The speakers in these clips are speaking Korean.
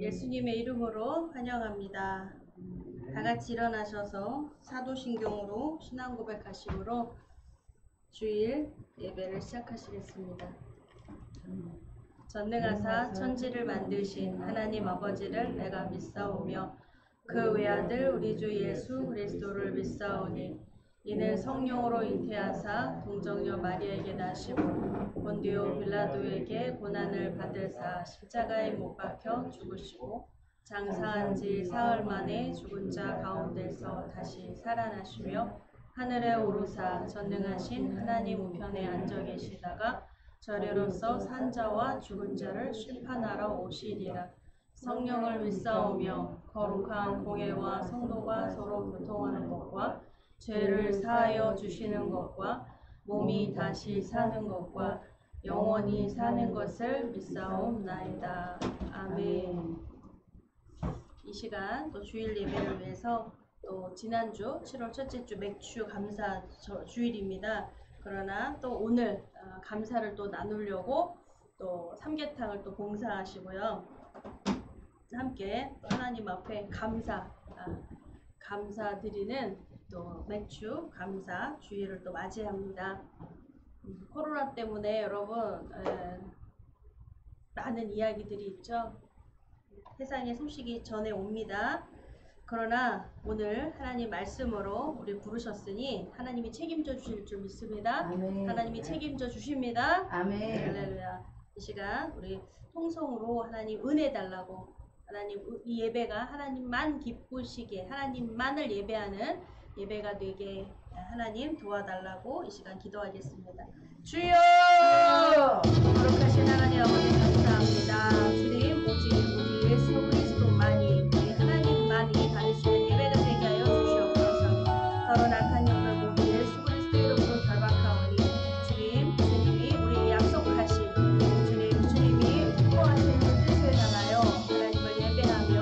예수님의 이름으로 환영합니다. 다 같이 일어나셔서 사도신경으로 신앙 고백하심으로 주일 예배를 시작하시겠습니다. 전능하사 천지를 만드신 하나님 아버지를 내가 믿사오며 그 외아들 우리 주 예수 그리스도를 믿사오니 이는 성령으로 잉태하사 동정녀 마리아에게 나시고 본디오 빌라도에게 고난을 받으사 십자가에 못 박혀 죽으시고 장사한 지 사흘 만에 죽은 자 가운데서 다시 살아나시며 하늘에 오르사 전능하신 하나님 우편에 앉아 계시다가 저리로서 산 자와 죽은 자를 심판하러 오시리라. 성령을 믿사오며 거룩한 공회와 성도가 서로 교통하는 것과 죄를 사하여 주시는 것과 몸이 다시 사는 것과 영원히 사는 것을 믿사옵나이다. 아멘. 이 시간 또 주일 예배를 위해서 또 지난주 7월 첫째 주 맥주 감사 주일입니다. 그러나 또 오늘 감사를 또 나누려고 또 삼계탕을 또 봉사하시고요. 함께 하나님 앞에 감사드리는 또 맥주 감사 주일을 또 맞이합니다. 코로나 때문에 여러분 많은 이야기들이 있죠. 세상의 소식이 전해 옵니다. 그러나 오늘 하나님 말씀으로 우리 부르셨으니 하나님이 책임져 주실 줄 믿습니다. 아멘. 하나님이 책임져 주십니다. 아멘. 할렐루야. 이 시간 우리 통성으로 하나님 은혜 달라고, 하나님 이 예배가 하나님만 기쁘시게 하나님만을 예배하는 예배가 되게 하나님 도와달라고 이 시간 기도하겠습니다. 주여! 거룩하신 하나님 아버지 감사합니다. 주님 오직 우리 예수 그리스도만이 우리 하나님만이 받으시는 예배가 되게 하여 주시옵소서. 더러 악한 영을 모두 예수 그리스도 이름으로 결박하오니 주님이 우리 약속하신 주님이 기뻐하시는 뜻을 향하여 하나님을 예배하며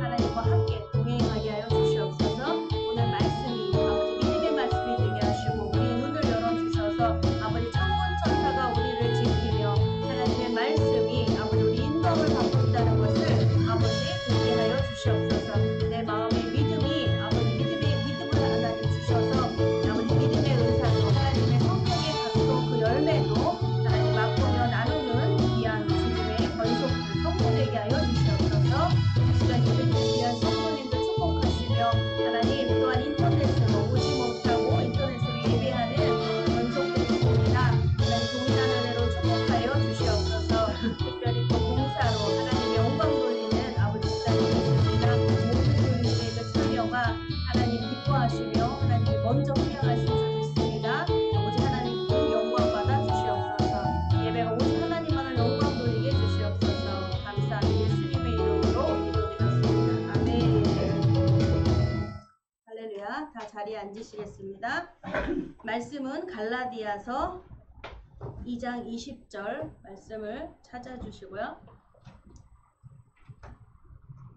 하나님과 함께 동행하게 하여 주시옵소서. 오늘 말씀이 아버지 믿음의 말씀이 되게 하시고 우리 눈을 열어주셔서 아버지 천군천사가 우리를 지키며 하나님의 말씀이 아버지 우리 인도함을 받고 있다는 것을 아버지 듣게 하여 주시옵소서. 내 마음의 믿음이 아버지 믿음을 하나님 주셔서 아버지 믿음의 은사도 하나님의 성령의 감동 그 열매도 하나님 맛보며 나누는 귀한 주님의 권속들 성도되게 하여 주시옵소서. 이 시간 예배 준비한 성도님들 축복하시며 하나님 또한 인터넷으로 오지 못하고 인터넷으로 예배하는 권속들입니다. 하나님 동일한 은혜로 축복하여 주시옵소서. 특별히 또 봉사로 하나님의 영광 돌리는 아버지 시간이 있습니다. 모든 교인들의 그 참여가 하나님 기뻐하시며 하나님이 먼저 활용하신 줄 믿습니다. 오직 하나님 그 영광 받아 주시옵소서. 예배가 오직 하나님만을 영광 돌리게 해주시옵소서. 감사하며 예수님의 이름으로 기도드렸습니다. 아멘. 할렐루야. 다 자리에 앉으시겠습니다. 말씀은 갈라디아서 2장 20절 말씀을 찾아주시고요.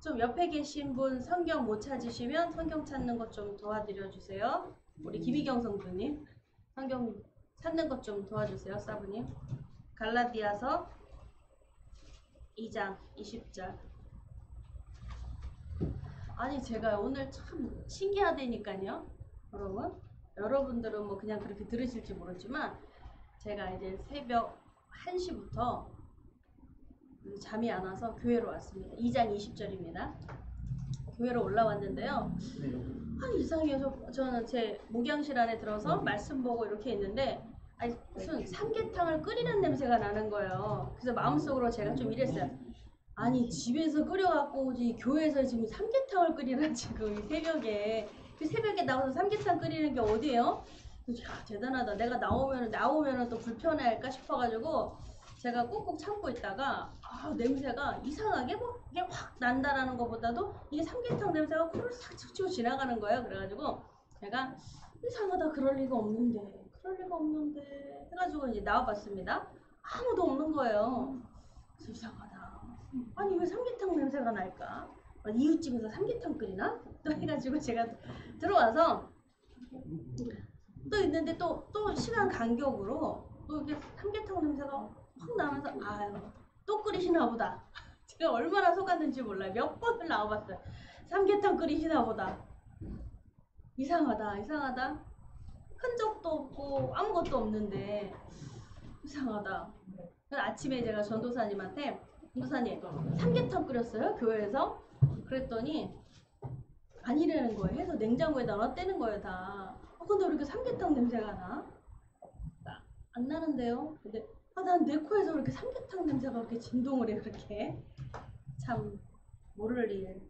좀 옆에 계신 분 성경 못 찾으시면 성경 찾는 것 좀 도와드려 주세요. 우리 김희경 성도님 성경 찾는 것 좀 도와주세요. 사부님. 갈라디아서 2장 20절. 아니 제가 오늘 참 신기하다니까요. 여러분들은 뭐 그냥 그렇게 들으실지 모르지만 제가 이제 새벽 1시부터 잠이 안 와서 교회로 왔습니다. 2장 20절입니다. 교회로 올라왔는데요. 이상해서 저는 제 목양실 안에 들어서 말씀 보고 이렇게 있는데 무슨 삼계탕을 끓이는 냄새가 나는 거예요. 그래서 마음속으로 제가 좀 이랬어요. 아니 집에서 끓여갖고 오지 교회에서 지금 삼계탕을 끓이나 지금 이 새벽에 나와서 삼계탕 끓이는 게 어디예요? 야, 대단하다. 내가 나오면은 또 불편할까 싶어가지고 제가 꾹꾹 참고 있다가 냄새가 이상하게 뭐 이게 확 난다라는 것보다도 이게 삼계탕 냄새가 코를 싹 치고 지나가는 거예요. 그래가지고 제가 이상하다. 그럴 리가 없는데 해가지고 이제 나와봤습니다. 아무도 없는 거예요. 그래서 이상하다. 아니 왜 삼계탕 냄새가 날까? 이웃집에서 삼계탕 끓이나? 또 해가지고 제가 들어와서 또 있는데 또 시간 간격으로 또 이렇게 삼계탕 냄새가 확 나면서 또 끓이시나 보다. 제가 얼마나 속았는지 몰라요. 몇 번을 나와봤어요. 삼계탕 끓이시나 보다. 이상하다, 이상하다. 흔적도 없고 아무것도 없는데 이상하다. 그래서 아침에 제가 전도사님한테, 전도사님 삼계탕 끓였어요? 교회에서? 그랬더니 아니라는 거예요. 해서 냉장고에다 놨다는 거예요, 다. 근데 왜 이렇게 삼계탕 냄새가 나? 안 나는데요? 근데 난 내 코에서 그렇게 삼계탕 냄새가 그렇게 진동을 해, 그렇게. 참 모를 일.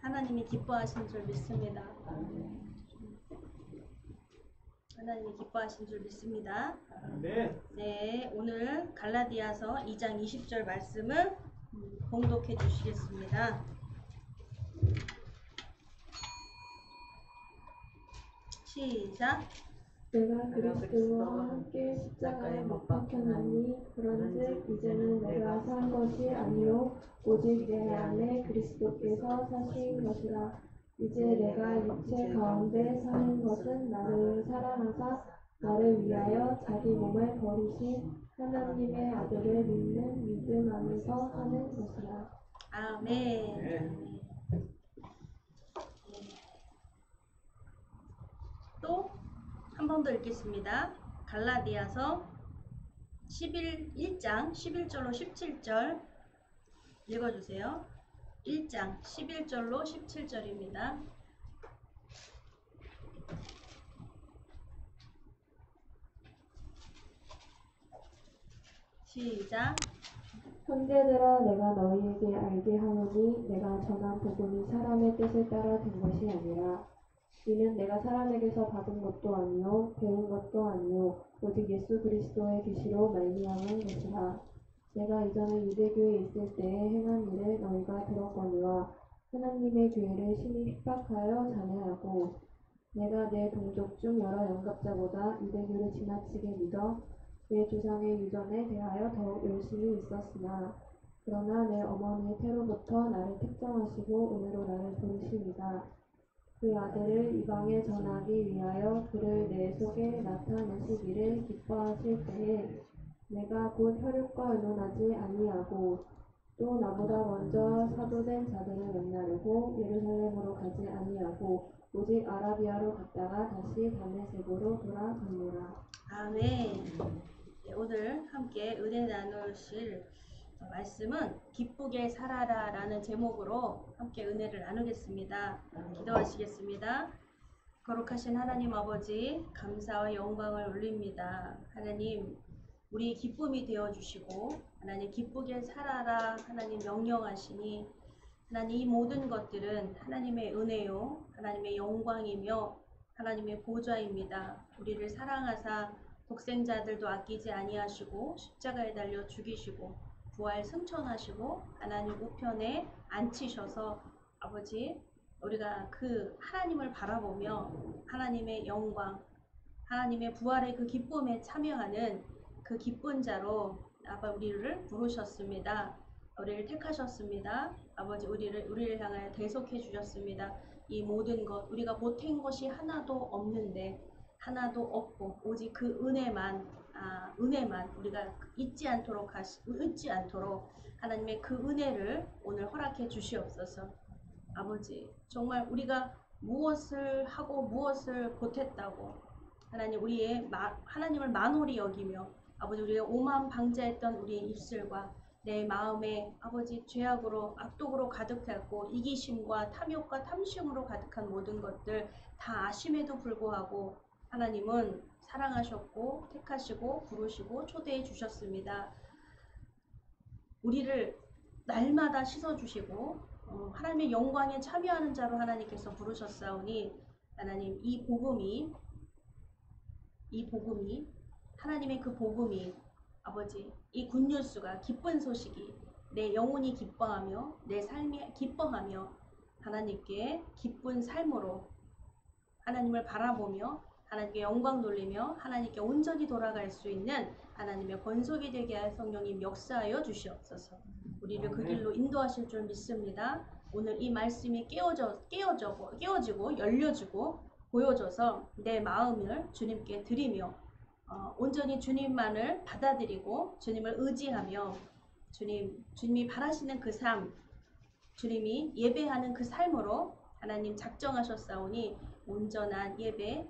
하나님이 기뻐하신 줄 믿습니다. 하나님이 기뻐하신 줄 믿습니다. 네, 오늘 갈라디아서 2장 20절 말씀을 봉독해 주시겠습니다. 시작. 내가 그리스도와 함께 십자가에 못 박혔나니 그런즉 이제는 내가 산 것이 아니요 오직 내 안에 그리스도께서 사신 것이라. 이제 내가 육체 가운데 사는 것은 나를 사랑하사 나를 위하여 자기 몸을 버리신 하나님의 아들을 믿는 믿음 안에서 하는 것이라. 아멘. 또 한 번 더 읽겠습니다. 갈라디아서 1장 11절로 17절 읽어주세요. 1장 11절로 17절입니다. 시작. 형제들아, 내가 너희에게 알게 하노니 내가 전한 복음이 사람의 뜻을 따라 된 것이 아니라 이는 내가 사람에게서 받은 것도 아니요 배운 것도 아니요 오직 예수 그리스도의 계시로 말미암은 것이라. 내가 이전에 유대교에 있을 때에 행한 일을 너희가 들었거니와 하나님의 교회를 심히 핍박하여 잔해하고 내가 내 동족 중 여러 영갑자보다 유대교를 지나치게 믿어 내 조상의 유전에 대하여 더욱 열심히 있었으나 그러나 내 어머니의 태로부터 나를 택정하시고 은혜로 나를 부르십니다. 그 아들을 이방에 전하기 위하여 그를 내 속에 나타내시기를 기뻐하실 때에 내가 곧 혈육과 의논하지 아니하고 또 나보다 먼저 사도된 자들을 만나려고 예루살렘으로 가지 아니하고 오직 아라비아로 갔다가 다시 다메섹으로 돌아갑니다. 아멘. 네, 오늘 함께 은혜 나누실 말씀은 기쁘게 살아라 라는 제목으로 함께 은혜를 나누겠습니다. 기도하시겠습니다. 거룩하신 하나님 아버지, 감사와 영광을 올립니다. 하나님, 우리 기쁨이 되어주시고 하나님 기쁘게 살아라 하나님 명령하시니 하나님 이 모든 것들은 하나님의 은혜요 하나님의 영광이며 하나님의 보좌입니다. 우리를 사랑하사 독생자들도 아끼지 아니하시고 십자가에 달려 죽이시고 부활 승천하시고 하나님 우편에 앉히셔서 아버지 우리가 그 하나님을 바라보며 하나님의 영광 하나님의 부활의 그 기쁨에 참여하는 그 기쁜 자로 아빠 우리를 부르셨습니다. 우리를 택하셨습니다. 아버지 우리를 향하여 대속해 주셨습니다. 이 모든 것 우리가 보탠 것이 하나도 없는데 하나도 없고 오직 그 은혜만 우리가 잊지 않도록 하나님의 그 은혜를 오늘 허락해 주시옵소서. 아버지 정말 우리가 무엇을 하고 무엇을 보탰다고 하나님 하나님을 만홀히 여기며 아버지 우리가 오만 방자했던 우리의 입술과 내 마음에 아버지 죄악으로 악독으로 가득했고 이기심과 탐욕과 탐심으로 가득한 모든 것들 다 아심에도 불구하고 하나님은 사랑하셨고 택하시고 부르시고 초대해 주셨습니다. 우리를 날마다 씻어주시고 하나님의 영광에 참여하는 자로 하나님께서 부르셨사오니 하나님 이 복음이 하나님의 그 복음이 아버지 이 굿뉴스가 기쁜 소식이 내 영혼이 기뻐하며 내 삶이 기뻐하며 하나님께 기쁜 삶으로 하나님을 바라보며 하나님께 영광 돌리며 하나님께 온전히 돌아갈 수 있는 하나님의 권속이 되게 할 성령님 역사하여 주시옵소서. 우리를 그 길로 인도하실 줄 믿습니다. 오늘 이 말씀이 깨어지고 열려지고 보여져서 내 마음을 주님께 드리며 온전히 주님만을 받아들이고 주님을 의지하며 주님이 바라시는 그 삶, 주님이 예배하는 그 삶으로 하나님 작정하셨사오니 온전한 예배,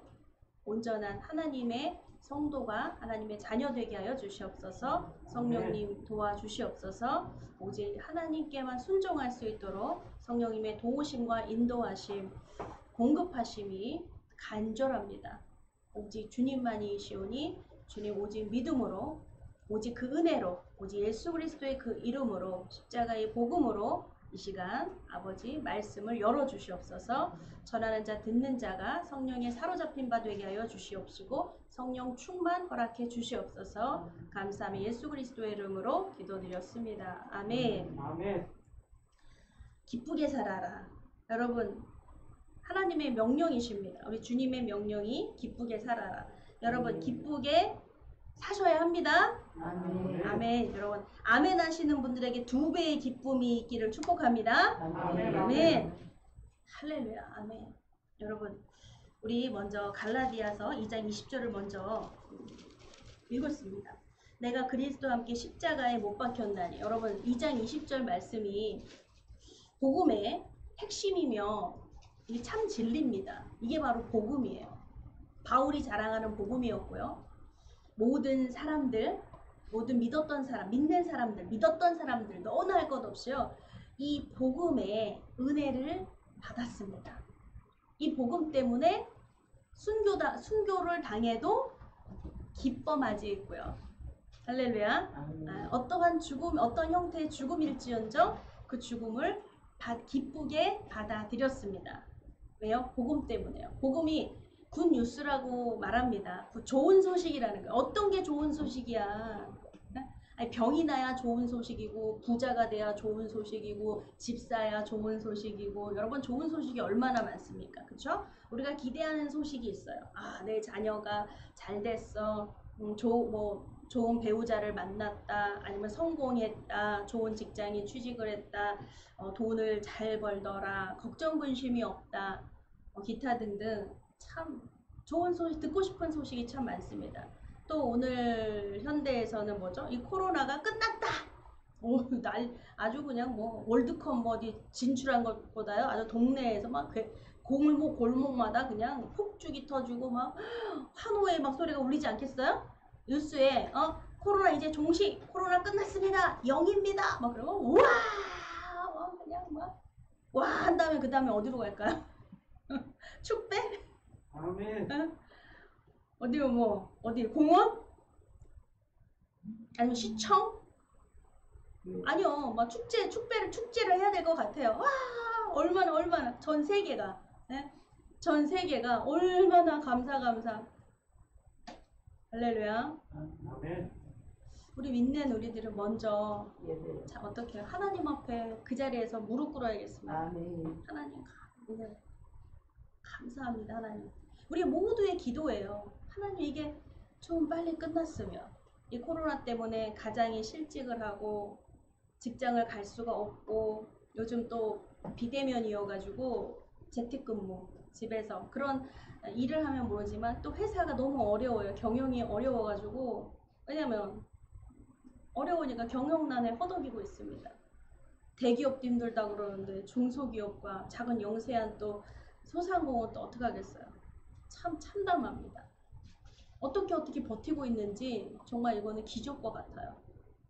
온전한 하나님의 성도가 하나님의 자녀 되게 하여 주시옵소서. 성령님 도와주시옵소서. 오직 하나님께만 순종할 수 있도록 성령님의 도우심과 인도하심, 공급하심이 간절합니다. 오직 주님만이시오니 주님 오직 믿음으로, 오직 그 은혜로, 오직 예수 그리스도의 그 이름으로, 십자가의 복음으로 이 시간 아버지 말씀을 열어주시옵소서. 전하는 자 듣는 자가 성령에 사로잡힌 바 되게 하여 주시옵시고 성령 충만 허락해 주시옵소서. 감사하며 예수 그리스도의 이름으로 기도드렸습니다. 아멘. 아멘. 기쁘게 살아라. 여러분 하나님의 명령이십니다. 우리 주님의 명령이 기쁘게 살아라. 여러분 기쁘게 사셔야 합니다. 아멘. 아멘. 여러분 아멘 하시는 분들에게 2배의 기쁨이 있기를 축복합니다. 아멘. 아멘. 할렐루야. 아멘. 여러분 우리 먼저 갈라디아서 2장 20절을 먼저 읽었습니다. 내가 그리스도와 함께 십자가에 못 박혔나니. 여러분 2장 20절 말씀이 복음의 핵심이며 이게 참 진리입니다. 이게 바로 복음이에요. 바울이 자랑하는 복음이었고요. 모든 사람들, 모든 믿었던 사람, 믿는 사람들, 믿었던 사람들 너나 할 것 없이요. 이 복음의 은혜를 받았습니다. 이 복음 때문에 순교를 당해도 기뻐하지 있고요. 할렐루야. 어떠한 죽음, 어떤 형태의 죽음일지언정 그 죽음을 기쁘게 받아들였습니다. 왜요? 복음 때문에요. 복음이 굿 뉴스라고 말합니다. 좋은 소식이라는 거예요. 어떤 게 좋은 소식이야? 아니, 병이 나야 좋은 소식이고 부자가 돼야 좋은 소식이고 집 사야 좋은 소식이고 여러분 좋은 소식이 얼마나 많습니까? 그쵸? 우리가 기대하는 소식이 있어요. 아, 내 자녀가 잘 됐어. 좋은 배우자를 만났다. 아니면 성공했다. 좋은 직장에 취직을 했다. 돈을 잘 벌더라. 걱정 근심이 없다. 기타 등등 참 좋은 소식, 듣고 싶은 소식이 참 많습니다. 또 오늘 현대에서는 뭐죠? 이 코로나가 끝났다. 아주 그냥 뭐 월드컵 뭐 어디 진출한 것보다요. 아주 동네에서 막 골목마다 그냥 폭죽이 터지고 막 환호의 막 소리가 울리지 않겠어요? 뉴스에 코로나 이제 종식, 코로나 끝났습니다. 0입니다. 막 그러고 우와, 그냥 막 와 한 다음에 그 다음에 어디로 갈까요? 축배? 아멘. 어디요 뭐 어디 공원? 아니면 시청? 아니요, 막 축제를 해야 될 것 같아요. 와, 얼마나 전 세계가, 네? 전 세계가 얼마나 감사. 할렐루야. 아멘. 우리 믿는 우리들은 먼저 자 어떻게 해요? 하나님 앞에 그 자리에서 무릎 꿇어야겠습니다. 아멘. 하나님 감사합니다. 하나님. 우리 모두의 기도예요. 하나님 이게 좀 빨리 끝났으면 이 코로나 때문에 가장이 실직을 하고 직장을 갈 수가 없고 요즘 또 비대면이어가지고 재택근무 집에서 그런 일을 하면 모르지만 또 회사가 너무 어려워요. 경영이 어려워가지고 왜냐면 어려우니까 경영난에 허덕이고 있습니다. 대기업도 힘들다 그러는데 중소기업과 작은 영세한 또 소상공은 또 어떻게 하겠어요. 참 참담합니다. 어떻게 버티고 있는지 정말 이거는 기적과 같아요.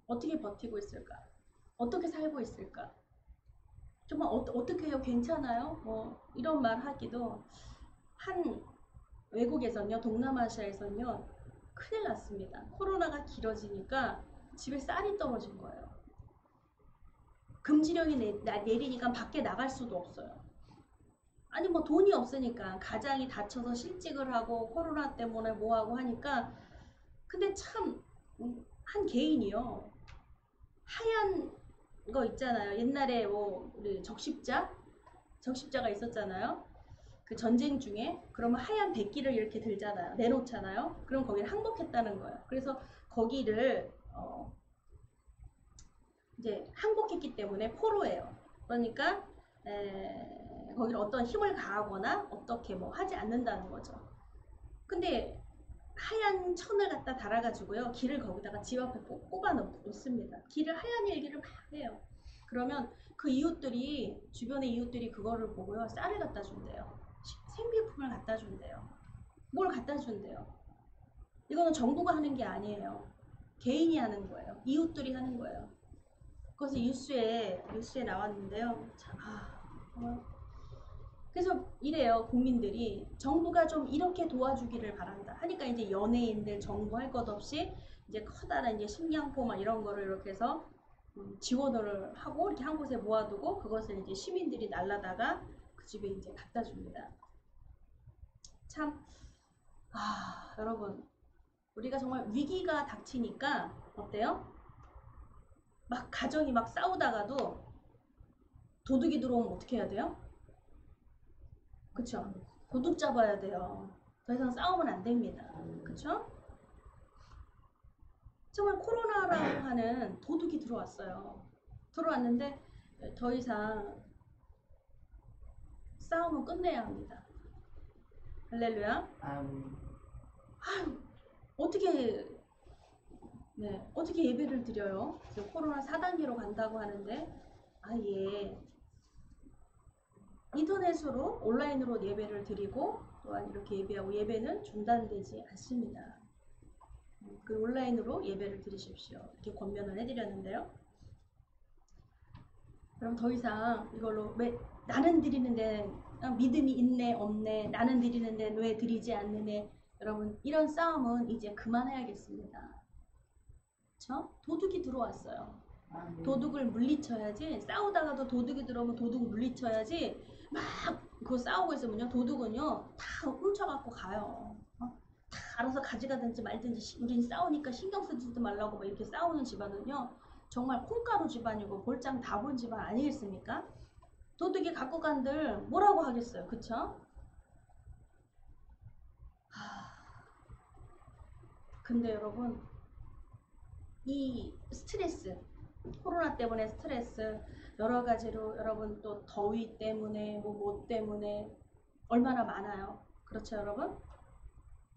어떻게 버티고 있을까? 어떻게 살고 있을까? 정말 어떻게 해요? 괜찮아요? 뭐 이런 말 하기도 한 외국에서는요, 동남아시아에서는요 큰일 났습니다. 코로나가 길어지니까 집에 쌀이 떨어진 거예요. 금지령이 내리니까 밖에 나갈 수도 없어요. 아니 뭐 돈이 없으니까 가장이 다쳐서 실직을 하고 코로나 때문에 뭐하고 하니까 근데 참 한 개인이요 하얀 거 있잖아요. 옛날에 뭐 우리 적십자가 있었잖아요. 그 전쟁 중에 그러면 하얀 백기를 이렇게 들잖아요. 내놓잖아요. 그럼 거기를 항복했다는 거예요. 그래서 거기를 이제 항복했기 때문에 포로예요. 그러니까 거기를 어떤 힘을 가하거나 어떻게 뭐 하지 않는다는 거죠. 근데 하얀 천을 갖다 달아가지고요. 길을 거기다가 집 앞에 꼽아 놓습니다. 길을 하얀 일기를 막 해요. 그러면 그 이웃들이, 주변의 이웃들이 그거를 보고요. 쌀을 갖다 준대요. 생필품을 갖다 준대요. 뭘 갖다 준대요. 이거는 정부가 하는 게 아니에요. 개인이 하는 거예요. 이웃들이 하는 거예요. 그래서 뉴스에 나왔는데요. 자, 그래서 이래요. 국민들이 정부가 좀 이렇게 도와주기를 바란다 하니까 이제 연예인들 정부 할 것 없이 이제 커다란 이제 식량포 막 이런 거를 이렇게 해서 지원을 하고 이렇게 한 곳에 모아두고 그것을 이제 시민들이 날라다가 그 집에 이제 갖다 줍니다. 참, 여러분, 우리가 정말 위기가 닥치니까 어때요? 막 가정이 막 싸우다가도 도둑이 들어오면 어떻게 해야 돼요? 그쵸? 도둑 잡아야 돼요. 더 이상 싸우면 안 됩니다. 그쵸? 정말 코로나라고 하는 도둑이 들어왔어요. 들어왔는데 더 이상 싸움은 끝내야 합니다. 할렐루야. 어떻게 예배를 드려요? 지금 코로나 4단계로 간다고 하는데 아예 인터넷으로 온라인으로 예배를 드리고 또한 이렇게 예배하고 예배는 중단되지 않습니다. 그 온라인으로 예배를 드리십시오. 이렇게 권면을 해드렸는데요. 그럼 더 이상 이걸로 왜 나는 드리는데 믿음이 있네 없네, 나는 드리는데 왜 드리지 않느네, 여러분 이런 싸움은 이제 그만해야겠습니다. 그쵸? 도둑이 들어왔어요. 도둑을 물리쳐야지. 싸우다가도 도둑이 들어오면 도둑 물리쳐야지. 막 그거 싸우고 있으면요 도둑은요 다 훔쳐갖고 가요. 다 알아서 가져가든지 말든지. 우린 싸우니까 신경 쓰지도 말라고 막 이렇게 싸우는 집안은요 정말 콩가루 집안이고 볼장 다 본 집안 아니겠습니까? 도둑이 갖고 간들 뭐라고 하겠어요. 그쵸? 근데 여러분 이 스트레스, 코로나 때문에 스트레스 여러 가지로 여러분 또 더위 때문에 뭐 때문에 얼마나 많아요. 그렇죠 여러분?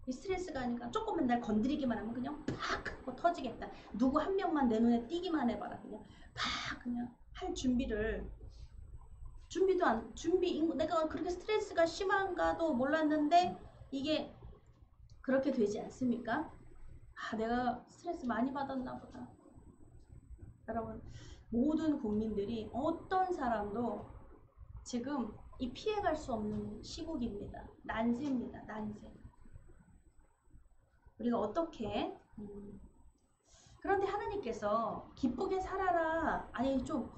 이 스트레스가 아니까 조금만 날 건드리기만 하면 그냥 팍 하고 터지겠다. 누구 한 명만 내 눈에 띄기만 해봐라. 그냥 팍 그냥 할 내가 그렇게 스트레스가 심한가도 몰랐는데 이게 그렇게 되지 않습니까? 내가 스트레스 많이 받았나 보다. 여러분 모든 국민들이 어떤 사람도 지금 이 피해갈 수 없는 시국입니다. 난세입니다. 난세. 우리가 어떻게 그런데 하나님께서 기쁘게 살아라. 아니 좀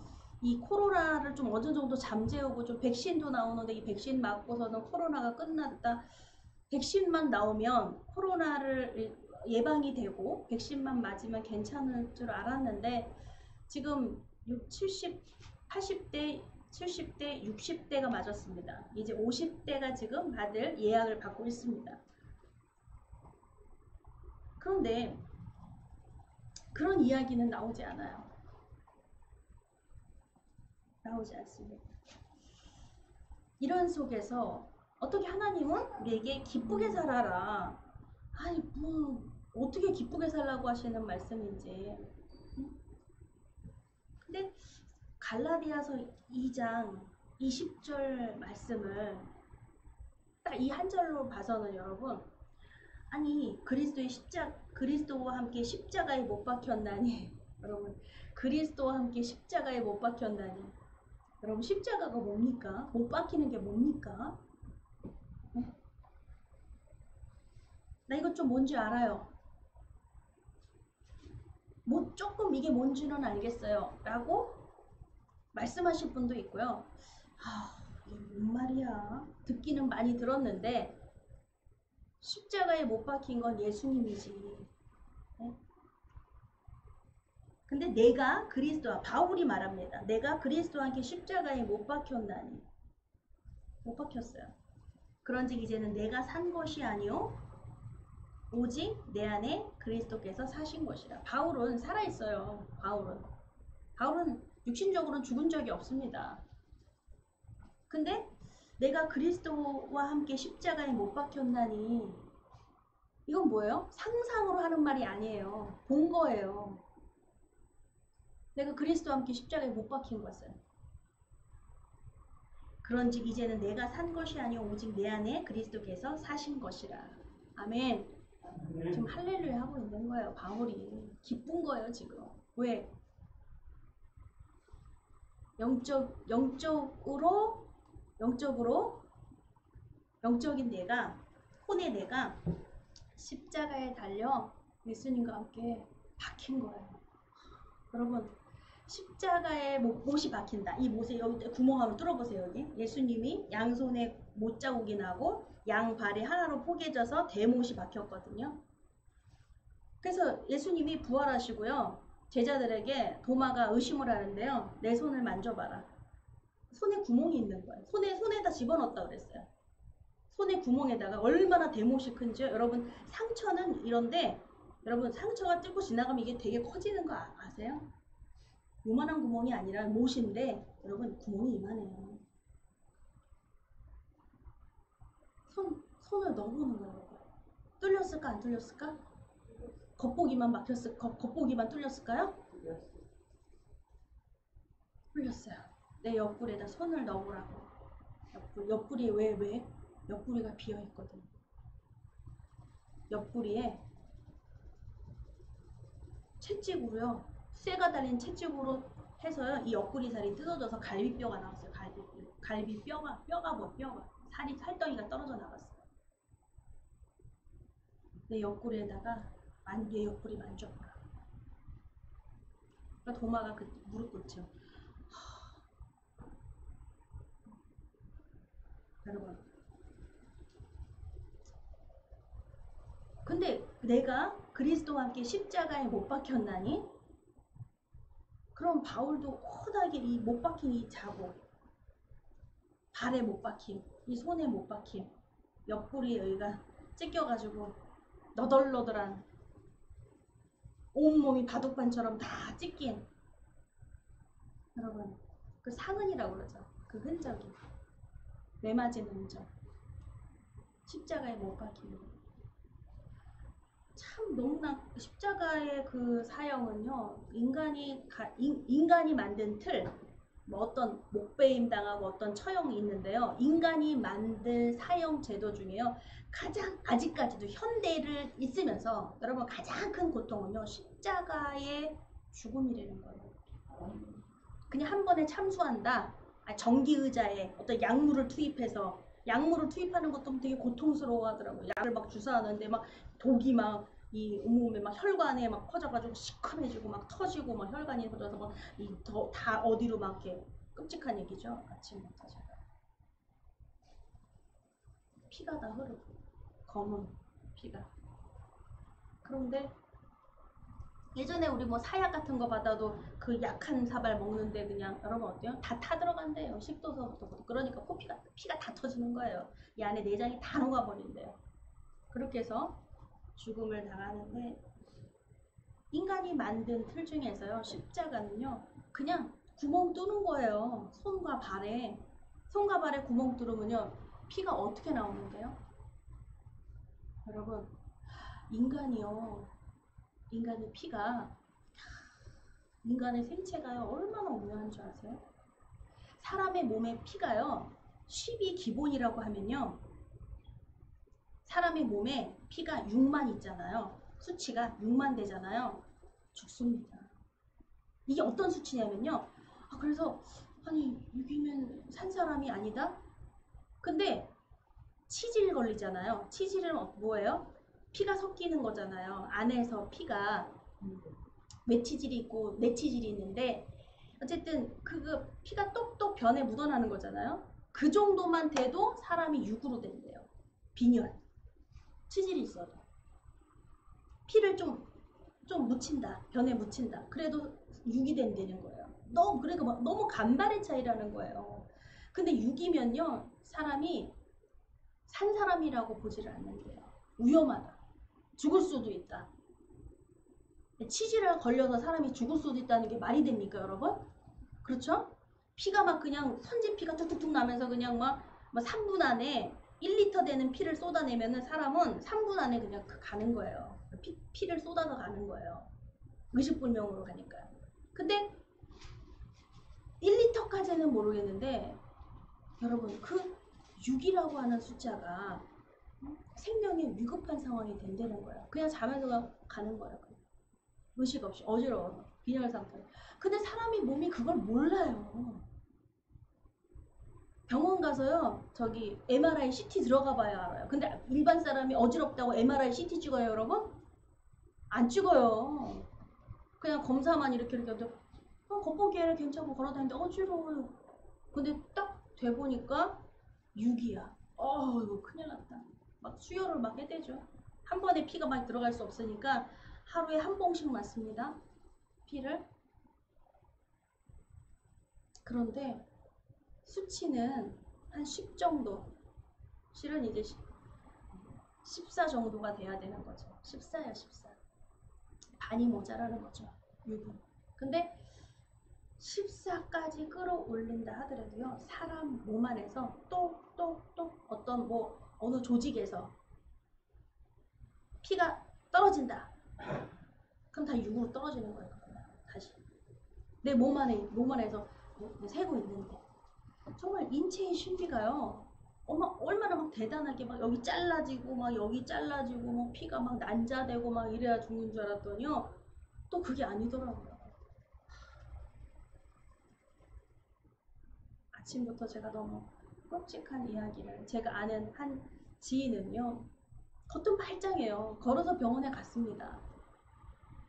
이 코로나를 좀 어느 정도 잠재우고 좀 백신도 나오는데 이 백신 맞고서는 코로나가 끝났다. 백신만 나오면 코로나를 예방이 되고 백신만 맞으면 괜찮을 줄 알았는데 지금 70, 80대, 70대, 60대가 맞았습니다. 이제 50대가 지금 받을 예약을 받고 있습니다. 그런데 그런 이야기는 나오지 않아요. 나오지 않습니다. 이런 속에서 어떻게 하나님은 우리에게 기쁘게 살아라. 아니 뭐 어떻게 기쁘게 살라고 하시는 말씀인지. 근데 갈라디아서 2장 20절 말씀을 딱 이 한 절로 봐서는 여러분 아니 그리스도와 함께 십자가에 못 박혔나니 여러분 그리스도와 함께 십자가에 못 박혔나니 여러분 십자가가 뭡니까? 못 박히는 게 뭡니까? 나 이것 좀 뭔지 알아요. 뭐 조금 이게 뭔지는 알겠어요 라고 말씀하실 분도 있고요. 이게 뭔 말이야. 듣기는 많이 들었는데 십자가에 못 박힌 건 예수님이지. 네? 근데 내가 그리스도와 바울이 말합니다. 내가 그리스도와 함께 십자가에 못 박혔나니. 못 박혔어요. 그런즉 이제는 내가 산 것이 아니요 오직 내 안에 그리스도께서 사신 것이라. 바울은 살아있어요. 바울은 육신적으로는 죽은 적이 없습니다. 근데 내가 그리스도와 함께 십자가에 못 박혔나니 이건 뭐예요? 상상으로 하는 말이 아니에요. 본 거예요. 내가 그리스도와 함께 십자가에 못 박힌 것을. 그런즉 이제는 내가 산 것이 아니오 오직 내 안에 그리스도께서 사신 것이라. 아멘. 지금 할렐루야 하고 있는 거예요. 바울이 기쁜 거예요 지금. 왜? 영적인 내가, 혼의 내가 십자가에 달려 예수님과 함께 박힌 거예요. 여러분, 십자가에 못이 박힌다. 이 못에 여기 구멍 한번 뚫어보세요. 여기 예수님이 양손에 못 자국이 나고 양발이 하나로 포개져서 대못이 박혔거든요. 그래서 예수님이 부활하시고요, 제자들에게 도마가 의심을 하는데요, 내 손을 만져봐라. 손에 구멍이 있는 거예요. 손에다 집어넣었다 그랬어요. 손의 구멍에다가. 얼마나 대못이 큰지요. 여러분, 상처는 이런데, 여러분 상처가 뚫고 지나가면 이게 되게 커지는 거 아세요? 요만한 구멍이 아니라 못인데 여러분 구멍이 이만해요. 손을 넣어보는 거예요. 뚫렸을까 안 뚫렸을까? 겉보기만 겉보기만 뚫렸을까요? 뚫렸어요. 내 옆구리에다 손을 넣어보라고. 옆구리에 왜? 옆구리가 비어있거든. 옆구리에 채찍으로요, 쇠가 달린 채찍으로 해서요, 이 옆구리 살이 뜯어져서 갈비뼈가 나왔어요. 갈비뼈가 살이 살덩이가 떨어져 나갔어요. 내 옆구리에다가 얘 옆구리 만져보라. 그러니까 도마가 무릎 꿇죠. 여러분, 근데 내가 그리스도와 함께 십자가에 못 박혔나니? 그럼 바울도 허다하게 이 못 박힌 이 자국, 발에 못 박힘, 이 손에 못 박힘, 옆구리에 여기가 찢겨가지고 너덜너덜한, 온몸이 바둑판처럼 다 찢긴, 여러분, 그 상흔이라고 그러죠. 그 흔적이, 매맞은 흔적, 십자가에 못 박힘. 참 너무나 십자가의 그 사형은요, 인간이 만든 틀, 뭐 어떤 목베임 당하고 어떤 처형이 있는데요, 인간이 만든 사형 제도 중에요, 가장 아직까지도 현대를 있으면서 여러분 가장 큰 고통은요, 십자가의 죽음이라는 거예요. 그냥 한 번에 참수한다. 전기의자에 어떤 약물을 투입하는 것도 되게 고통스러워 하더라고요. 약을 막 주사하는데 막 독이 막 이 온몸에 막 혈관에 막 퍼져가지고 시커매지고 막 터지고 막 혈관이 퍼져서 막 다 어디로 막 이렇게, 끔찍한 얘기죠. 아침부터 제가 피가 다 흐르고, 검은 피가. 그런데 예전에 우리 뭐 사약 같은 거 받아도 그 약한 사발 먹는데 그냥 여러분 어때요? 다 타들어간대요. 식도서부터. 그러니까 피가 다 터지는 거예요. 이 안에 내장이 다 녹아버린대요. 그렇게 해서 죽음을 당하는데, 인간이 만든 틀 중에서요, 십자가는요, 그냥 구멍 뚫는 거예요. 손과 발에 구멍 뚫으면요, 피가 어떻게 나오는데요? 여러분, 인간의 피가, 인간의 생체가요, 얼마나 오묘한 줄 아세요? 사람의 몸의 피가요, 10이 기본이라고 하면요, 사람의 몸에 피가 6만 있잖아요. 수치가 6만 되잖아요. 죽습니다. 이게 어떤 수치냐면요, 그래서 아니 6이면 산 사람이 아니다? 근데 치질 걸리잖아요. 치질은 뭐예요? 피가 섞이는 거잖아요. 안에서 피가 외치질이 있고 내치질이 있는데, 어쨌든 그 피가 똑똑 변에 묻어나는 거잖아요. 그 정도만 돼도 사람이 6으로 된대요. 빈혈, 치질이 있어도 피를 좀 묻힌다, 변에 묻힌다, 그래도 6이 된다는 거예요. 그러니까 너무 간발의 차이라는 거예요. 근데 6이면요, 사람이 산 사람이라고 보지를 않는데요. 위험하다. 죽을 수도 있다. 치질에 걸려서 사람이 죽을 수도 있다는 게 말이 됩니까, 여러분? 그렇죠? 피가 막 그냥 선진피가 툭툭툭 나면서 그냥 막 3분 안에 1리터 되는 피를 쏟아내면은 사람은 3분 안에 그냥 가는 거예요. 피를 쏟아서 가는 거예요. 의식불명으로 가니까. 근데 1리터까지는 모르겠는데 여러분 그 6이라고 하는 숫자가 생명에 위급한 상황이 된다는 거예요. 그냥 자면서 가는 거예요. 의식 없이 어지러워 빈혈 상태. 근데 사람이 몸이 그걸 몰라요. 병원 가서요 저기 MRI CT 들어가 봐야 알아요. 근데 일반 사람이 어지럽다고 MRI CT 찍어요 여러분? 안 찍어요. 그냥 검사만 이렇게 겉보기에는 괜찮고 걸어다니는데 어지러워요. 근데 딱 돼보니까 6이야. 이거 큰일 났다. 막 수혈을 막 해대죠. 한 번에 피가 막 들어갈 수 없으니까 하루에 한 봉씩 맞습니다. 피를. 그런데 수치는 한 10 정도. 실은 이제 14 정도가 돼야 되는 거죠. 14야 14. 반이 모자라는 거죠. 6은. 근데 14까지 끌어올린다 하더라도요. 사람 몸 안에서 또 어떤 어느 조직에서 피가 떨어진다. 그럼 다 6으로 떨어지는 거예요. 다시. 내 몸 안에서 세고 있는데. 정말 인체의 신비가요. 얼마나 막 대단하게 막 여기 잘라지고 막 여기 잘라지고 막 피가 막 난자되고 막 이래야 죽는 줄 알았더니요. 또 그게 아니더라고요. 아침부터 제가 너무 끔찍한 이야기를 제가 아는 한 지인은요. 겉은 말짱해요. 걸어서 병원에 갔습니다.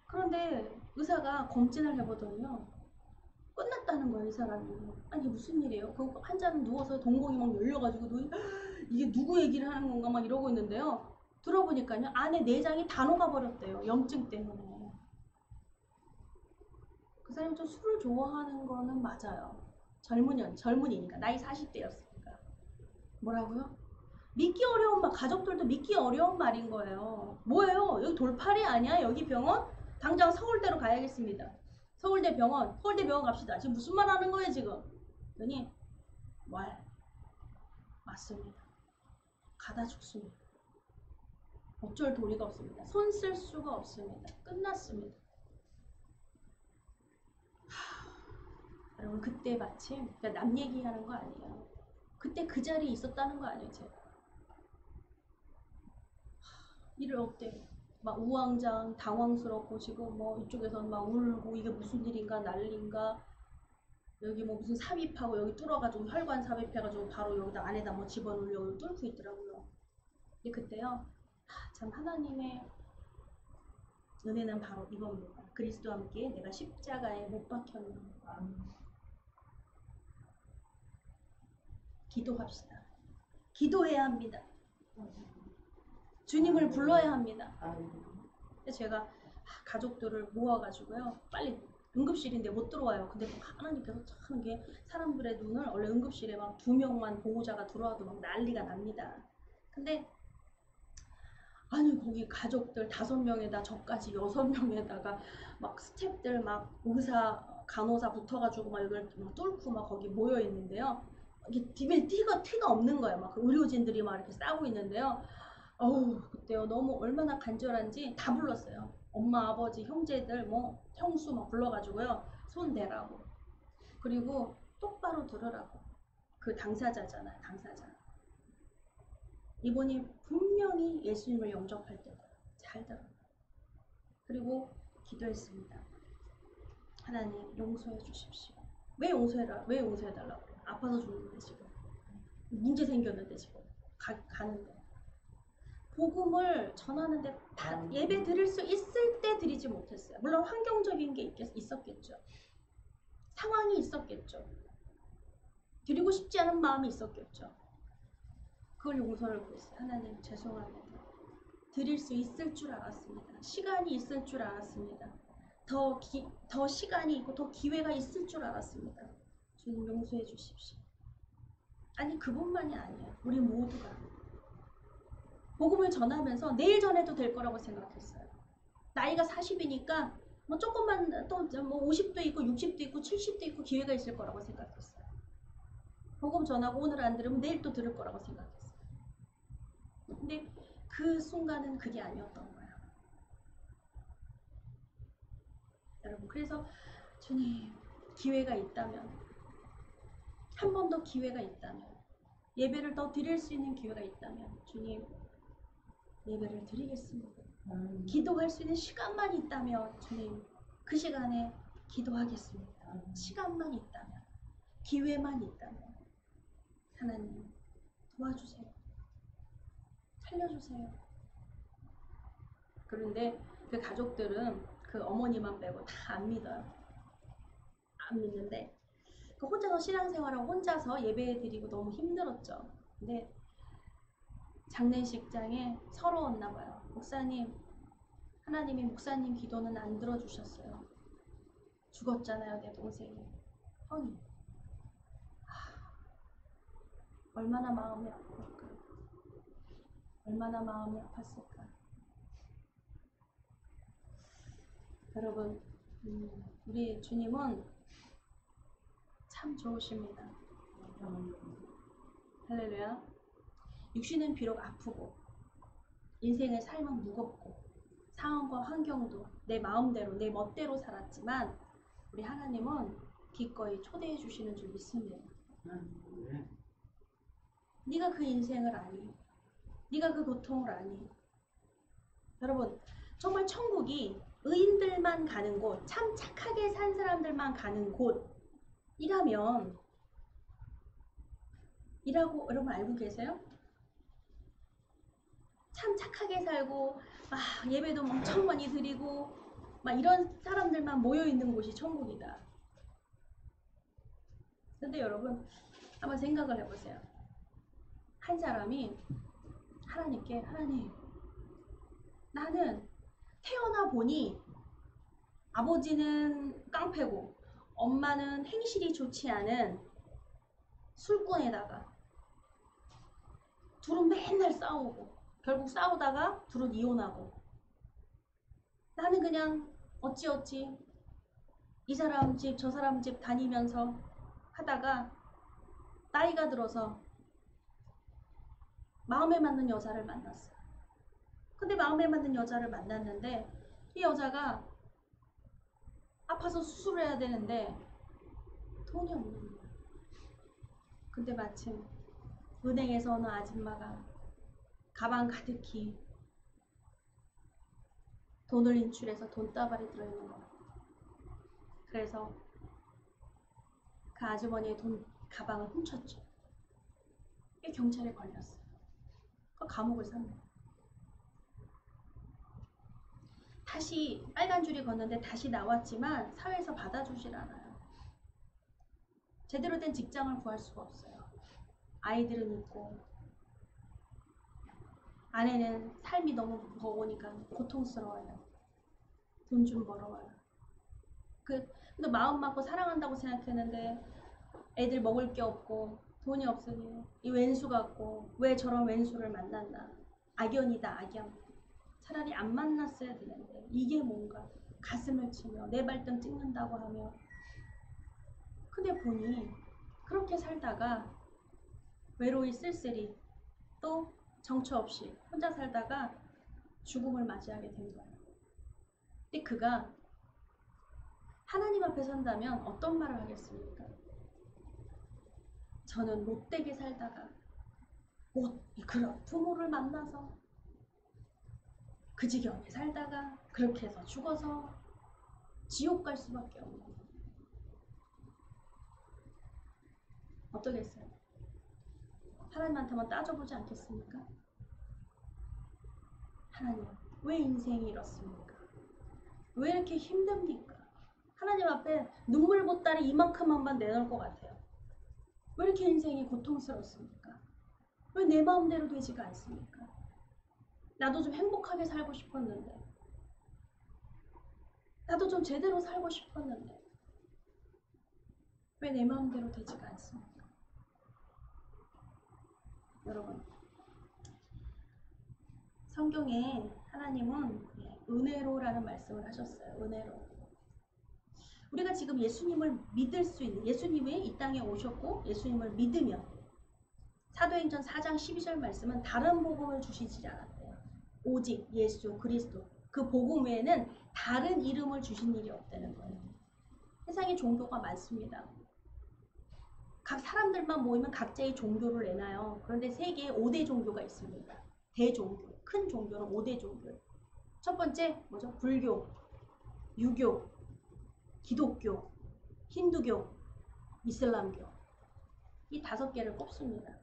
그런데 의사가 검진을 해보더니요. 끝났다는 거예요, 이 사람이. 아니, 무슨 일이에요? 그 환자는 누워서 동공이 막 열려가지고, 이게 누구 얘기를 하는 건가 막 이러고 있는데요. 들어보니까요, 안에 내장이 다 녹아버렸대요. 염증 때문에. 그 사람이 좀 술을 좋아하는 거는 맞아요. 젊은이니까. 나이 40대였으니까. 뭐라고요? 믿기 어려운 말, 가족들도 믿기 어려운 말인 거예요. 뭐예요? 여기 돌팔이 아니야? 여기 병원? 당장 서울대로 가야겠습니다. 서울대 병원 갑시다. 지금 무슨 말 하는 거예요, 지금? 그러니, 맞습니다. 가다 죽습니다. 어쩔 도리가 없습니다. 손 쓸 수가 없습니다. 끝났습니다. 여러분, 그때 마침, 그러니까 남 얘기하는 거 아니에요. 그때 그 자리에 있었다는 거 아니에요, 제가. 일을 어때요? 막 우왕좌왕 당황스럽고 지금 뭐 이쪽에서는 막 울고 이게 무슨 일인가 난리인가 여기 뭐 무슨 삽입하고 여기 뚫어가지고 혈관 삽입해가지고 바로 여기다 안에다 뭐 집어넣으려고 뚫고 있더라고요. 근데 그때요 참 하나님의 은혜는 바로 이겁니다. 그리스도와 함께 내가 십자가에 못 박혔는 기도합시다. 기도해야 합니다. 주님을 불러야 합니다. 제가 가족들을 모아가지고요. 빨리 응급실인데 못 들어와요. 근데 하나님께서 참 이게 사람들의 눈을 원래 응급실에 막 2명만 보호자가 들어와도 막 난리가 납니다. 근데 아니 거기 가족들 5명에다 저까지 6명에다가 막 스태프들 막 의사 간호사 붙어가지고 막 이걸 막 뚫고 막 거기 모여 있는데요. 이게 티가 없는 거예요. 막 그 의료진들이 막 이렇게 싸고 있는데요. 그때요 너무 얼마나 간절한지 다 불렀어요. 엄마, 아버지, 형제들, 뭐 형수 막 불러가지고요 손 대라고. 그리고 똑바로 들으라고. 그 당사자잖아요, 당사자. 이분이 분명히 예수님을 영접할 때다. 잘 들어요. 그리고 기도했습니다. 하나님 용서해 주십시오. 왜 용서해달라고 그래요? 아파서 죽는데 지금. 문제 생겼는데 지금. 가는데. 복음을 전하는데 예배 드릴 수 있을 때 드리지 못했어요. 물론 환경적인 게 있었겠죠. 상황이 있었겠죠. 드리고 싶지 않은 마음이 있었겠죠. 그걸 용서를 구했어요. 하나님 죄송합니다. 드릴 수 있을 줄 알았습니다. 시간이 있을 줄 알았습니다. 더 시간이 있고 더 기회가 있을 줄 알았습니다. 주님 용서해 주십시오. 아니 그분만이 아니에요. 우리 모두가. 복음을 전하면서 내일 전해도 될 거라고 생각했어요. 나이가 40이니까 뭐 조금만 또 뭐 50도 있고 60도 있고 70도 있고 기회가 있을 거라고 생각했어요. 복음 전하고 오늘 안 들으면 내일 또 들을 거라고 생각했어요. 근데 그 순간은 그게 아니었던 거예요. 여러분, 그래서 주님, 기회가 있다면, 한 번 더 기회가 있다면, 예배를 더 드릴 수 있는 기회가 있다면, 주님, 예배를 드리겠습니다. 기도할 수 있는 시간만 있다면, 주님, 그 시간에 기도하겠습니다. 시간만 있다면, 기회만 있다면, 하나님, 도와주세요. 살려주세요. 그런데 그 가족들은 그 어머니만 빼고 다 안 믿어요. 안 믿는데 그 혼자서 신앙생활을 혼자서 예배드리고 너무 힘들었죠. 근데 장례식장에 서러웠나 봐요. 목사님, 하나님이 목사님 기도는 안 들어주셨어요. 죽었잖아요, 내 동생이. 허니, 얼마나 마음이 아플까. 얼마나 마음이 아팠을까. 여러분, 우리 주님은 참 좋으십니다. 할렐루야. 육신은 비록 아프고 인생의 삶은 무겁고 상황과 환경도 내 마음대로 내 멋대로 살았지만 우리 하나님은 기꺼이 초대해 주시는 줄 믿습니다. 네가 그 인생을 아니, 네가 그 고통을 아니. 여러분, 정말 천국이 의인들만 가는 곳, 참 착하게 산 사람들만 가는 곳이라면 이라고 여러분 알고 계세요? 참 착하게 살고 막 예배도 엄청 많이 드리고 막 이런 사람들만 모여있는 곳이 천국이다. 근데 여러분 한번 생각을 해보세요. 한 사람이 하나님께, 하나님, 나는 태어나 보니 아버지는 깡패고 엄마는 행실이 좋지 않은 술꾼에다가 둘은 맨날 싸우고 결국 싸우다가 둘은 이혼하고 나는 그냥 어찌어찌 이 사람 집 저 사람 집 다니면서 하다가 나이가 들어서 마음에 맞는 여자를 만났어요. 근데 마음에 맞는 여자를 만났는데 이 여자가 아파서 수술을 해야 되는데 돈이 없는 거예요. 근데 마침 은행에서 어느 아줌마가 가방 가득히 돈을 인출해서 돈다발이 들어있는 거예요. 그래서 그 아주머니의 돈 가방을 훔쳤죠. 경찰에 걸렸어요. 그 감옥을 삽니다. 다시 빨간 줄이 걷는데 다시 나왔지만 사회에서 받아주질 않아요. 제대로 된 직장을 구할 수가 없어요. 아이들은 있고 아내는 삶이 너무 버거우니까 고통스러워요. 돈 좀 벌어와요. 근데 마음 맞고 사랑한다고 생각했는데 애들 먹을 게 없고 돈이 없으니 이 왼수 같고 왜 저런 왼수를 만났나. 악연이다, 악연. 차라리 안 만났어야 되는데 이게 뭔가 가슴을 치며 내 발등 찍는다고 하며 근데 보니 그렇게 살다가 외로이 쓸쓸히 또 정처 없이 혼자 살다가 죽음을 맞이하게 된 거예요. 근데 그가 하나님 앞에 선다면 어떤 말을 하겠습니까? 저는 못되게 살다가 그런 부모를 만나서 그 지경에 살다가 그렇게 해서 죽어서 지옥 갈 수밖에 없는 거예요. 어떠겠어요? 하나님한테 한번 따져보지 않겠습니까? 하나님, 왜 인생이 이렇습니까? 왜 이렇게 힘듭니까? 하나님 앞에 눈물 보따리 이만큼만 내놓을 것 같아요. 왜 이렇게 인생이 고통스럽습니까? 왜 내 마음대로 되지가 않습니까? 나도 좀 행복하게 살고 싶었는데 나도 좀 제대로 살고 싶었는데 왜 내 마음대로 되지가 않습니까? 여러분, 성경에 하나님은 은혜로라는 말씀을 하셨어요. 은혜로. 우리가 지금 예수님을 믿을 수 있는, 예수님이 이 땅에 오셨고 예수님을 믿으면 사도행전 4장 12절 말씀은 다른 복음을 주시지 않았대요. 오직 예수 그리스도 그 복음 외에는 다른 이름을 주신 일이 없다는 거예요. 세상에 종교가 많습니다. 각 사람들만 모이면 각자의 종교를 내놔요. 그런데 세계에 5대 종교가 있습니다. 대종교, 큰 종교는 5대 종교. 첫 번째 뭐죠? 불교, 유교, 기독교, 힌두교, 이슬람교. 이 5개를 꼽습니다.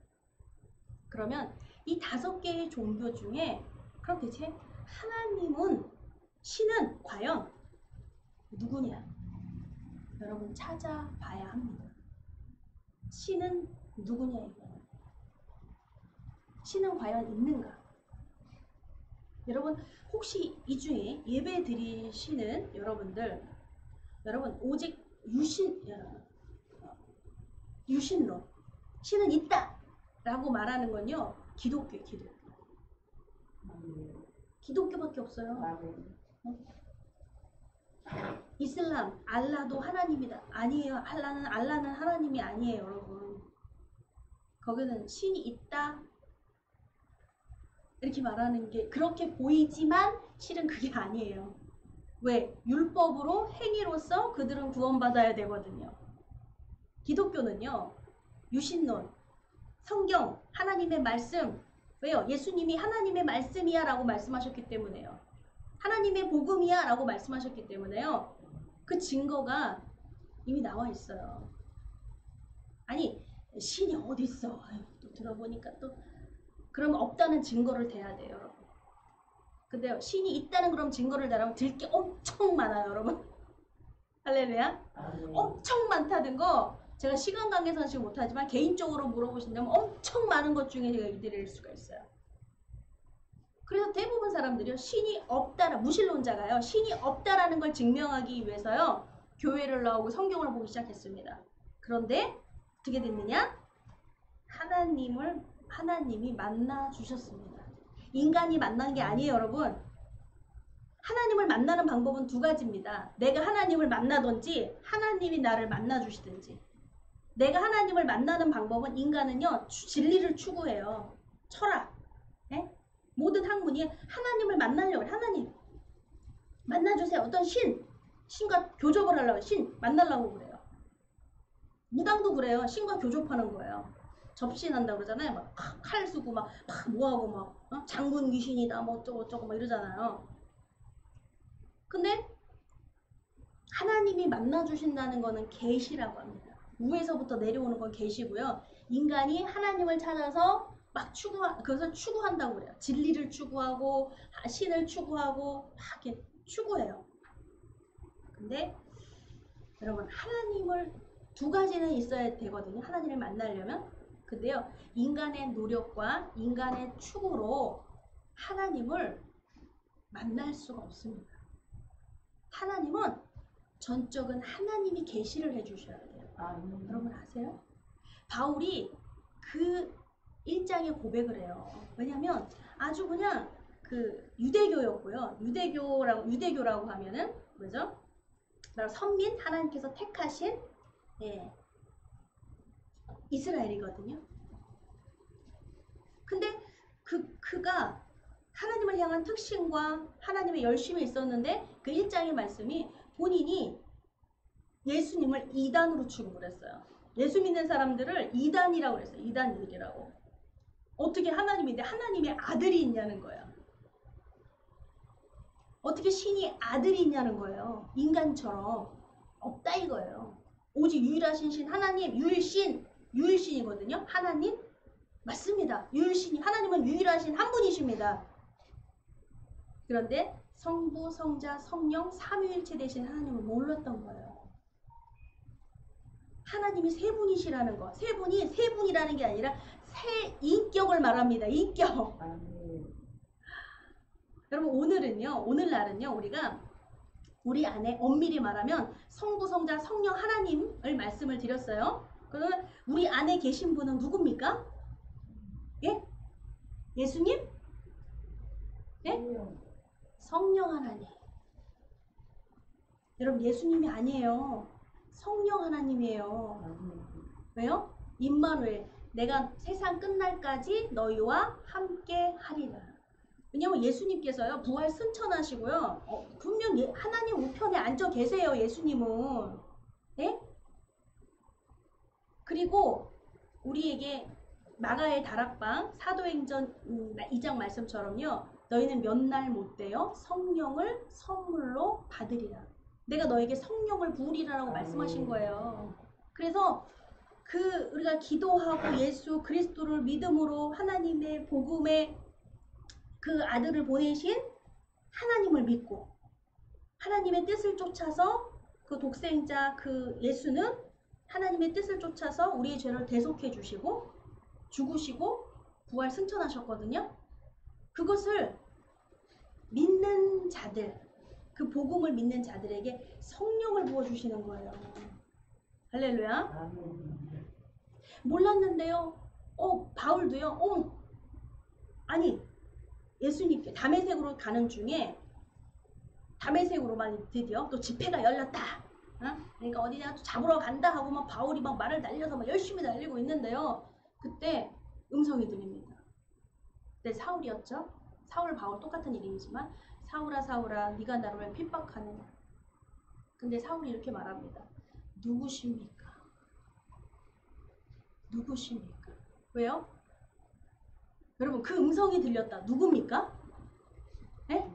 그러면 이 5개의 종교 중에 그럼 대체 하나님은 신은 과연 누구냐? 여러분 찾아봐야 합니다. 신은 누구냐 이거예요. 신은 과연 있는가? 여러분 혹시 이 중에 예배 드리시는 여러분 오직 유신론 신은 있다 라고 말하는 건요 기독교밖에 없어요. 이슬람 알라도 하나님이다. 아니에요. 알라는 하나님이 아니에요, 여러분. 거기는 신이 있다 이렇게 말하는 게 그렇게 보이지만 실은 그게 아니에요. 왜? 율법으로 행위로서 그들은 구원받아야 되거든요. 기독교는요 유신론, 성경, 하나님의 말씀. 왜요? 예수님이 하나님의 말씀이야 라고 말씀하셨기 때문에요. 하나님의 복음이야 라고 말씀하셨기 때문에요. 그 증거가 이미 나와 있어요. 아니 신이 어디 있어? 또 들어보니까 또 그럼 없다는 증거를 대야 돼요, 여러분. 근데요 신이 있다는 그럼 증거를 대라면 들 게 엄청 많아요, 여러분. 할렐루야. 엄청 많다는 거 제가 시간 관계상 지금 못하지만 개인적으로 물어보신다면 엄청 많은 것 중에 제가 이드릴 수가 있어요. 그래서 대부분 사람들이요 신이 없다라 무신론자가요 신이 없다라는 걸 증명하기 위해서요 교회를 나오고 성경을 보기 시작했습니다. 그런데 어떻게 됐느냐? 하나님이 만나 주셨습니다. 인간이 만난 게 아니에요, 여러분. 하나님을 만나는 방법은 2가지입니다. 내가 하나님을 만나든지 하나님이 나를 만나 주시든지. 내가 하나님을 만나는 방법은 인간은요 진리를 추구해요. 철학. 예? 모든 학문이 하나님을 만나려고 해요. 하나님 만나주세요. 어떤 신과 교접을 하려고 신 만나려고 그래요. 무당도 그래요. 신과 교접하는 거예요. 접신한다고 그러잖아요. 막 칼 쓰고 막 뭐하고 막 장군 귀신이다 뭐 어쩌고 막 이러잖아요. 근데 하나님이 만나주신다는 거는 계시라고 합니다. 위에서부터 내려오는 건 계시고요. 인간이 하나님을 찾아서 막 그것을 추구한다고 그래요. 진리를 추구하고 신을 추구하고 막 이렇게 추구해요. 근데 여러분 하나님을 2가지는 있어야 되거든요. 하나님을 만나려면. 근데요 인간의 노력과 인간의 추구로 하나님을 만날 수가 없습니다. 하나님은 전적은 하나님이 계시를 해주셔야 돼요. 여러분 아세요? 바울이 그 1장에 고백을 해요. 왜냐면 아주 그냥 그 유대교였고요. 유대교라고 하면은 뭐죠? 선민 하나님께서 택하신 이스라엘이거든요. 근데 그가 하나님을 향한 특신과 하나님의 열심이 있었는데 그 1장의 말씀이 본인이 예수님을 이단으로 취급을 했어요. 예수 믿는 사람들을 이단이라고 그랬어요. 이단들이라고. 어떻게 하나님인데 하나님의 아들이 있냐는 거예요. 어떻게 신이 아들이 있냐는 거예요. 인간처럼. 없다 이거예요. 오직 유일하신 신 하나님 유일신이거든요. 하나님 맞습니다. 유일신이 하나님은 유일하신 한 분이십니다. 그런데 성부, 성자, 성령, 삼위일체 되신 하나님을 몰랐던 거예요. 하나님이 3분이시라는 거. 세 분이라는 게 아니라 세 인격을 말합니다. 인격. 여러분 오늘날은요 우리가 우리 안에 엄밀히 말하면 성부, 성자, 성령 하나님을 말씀을 드렸어요. 그러면 우리 안에 계신 분은 누굽니까? 예? 예수님? 예? 성령 하나님. 여러분 예수님이 아니에요. 성령 하나님이에요. 왜요? 임마누엘 내가 세상 끝날까지 너희와 함께 하리라. 왜냐면 예수님께서요 부활 승천하시고요 분명 하나님 우편에 앉아 계세요. 예수님은. 네? 그리고 우리에게 마가의 다락방 사도행전 2장 말씀처럼요 너희는 몇 날 못되어 성령을 선물로 받으리라. 내가 너에게 성령을 부으리라라고 말씀하신 거예요. 그래서 우리가 기도하고 예수 그리스도를 믿음으로 하나님의 복음의 그 아들을 보내신 하나님을 믿고 하나님의 뜻을 쫓아서 그 독생자 그 예수는 하나님의 뜻을 쫓아서 우리의 죄를 대속해 주시고 죽으시고 부활 승천하셨거든요. 그것을 믿는 자들, 그 복음을 믿는 자들에게 성령을 부어주시는 거예요. 할렐루야. 몰랐는데요. 바울도요. 아니 예수님께 다메섹으로 가는 중에 다메섹으로만 드디어 또 집회가 열렸다. 그러니까 어디 내가 또 잡으러 간다 하고 막 바울이 막 말을 날려서 막 열심히 날리고 있는데요. 그때 음성이 들립니다. 그때 사울이었죠. 사울 바울 똑같은 이름이지만 사울아 사울아 네가 나를 왜 핍박하느냐. 근데 사울이 이렇게 말합니다. 누구십니까? 누구십니까? 왜요? 여러분 그 음성이 들렸다. 누굽니까? 에?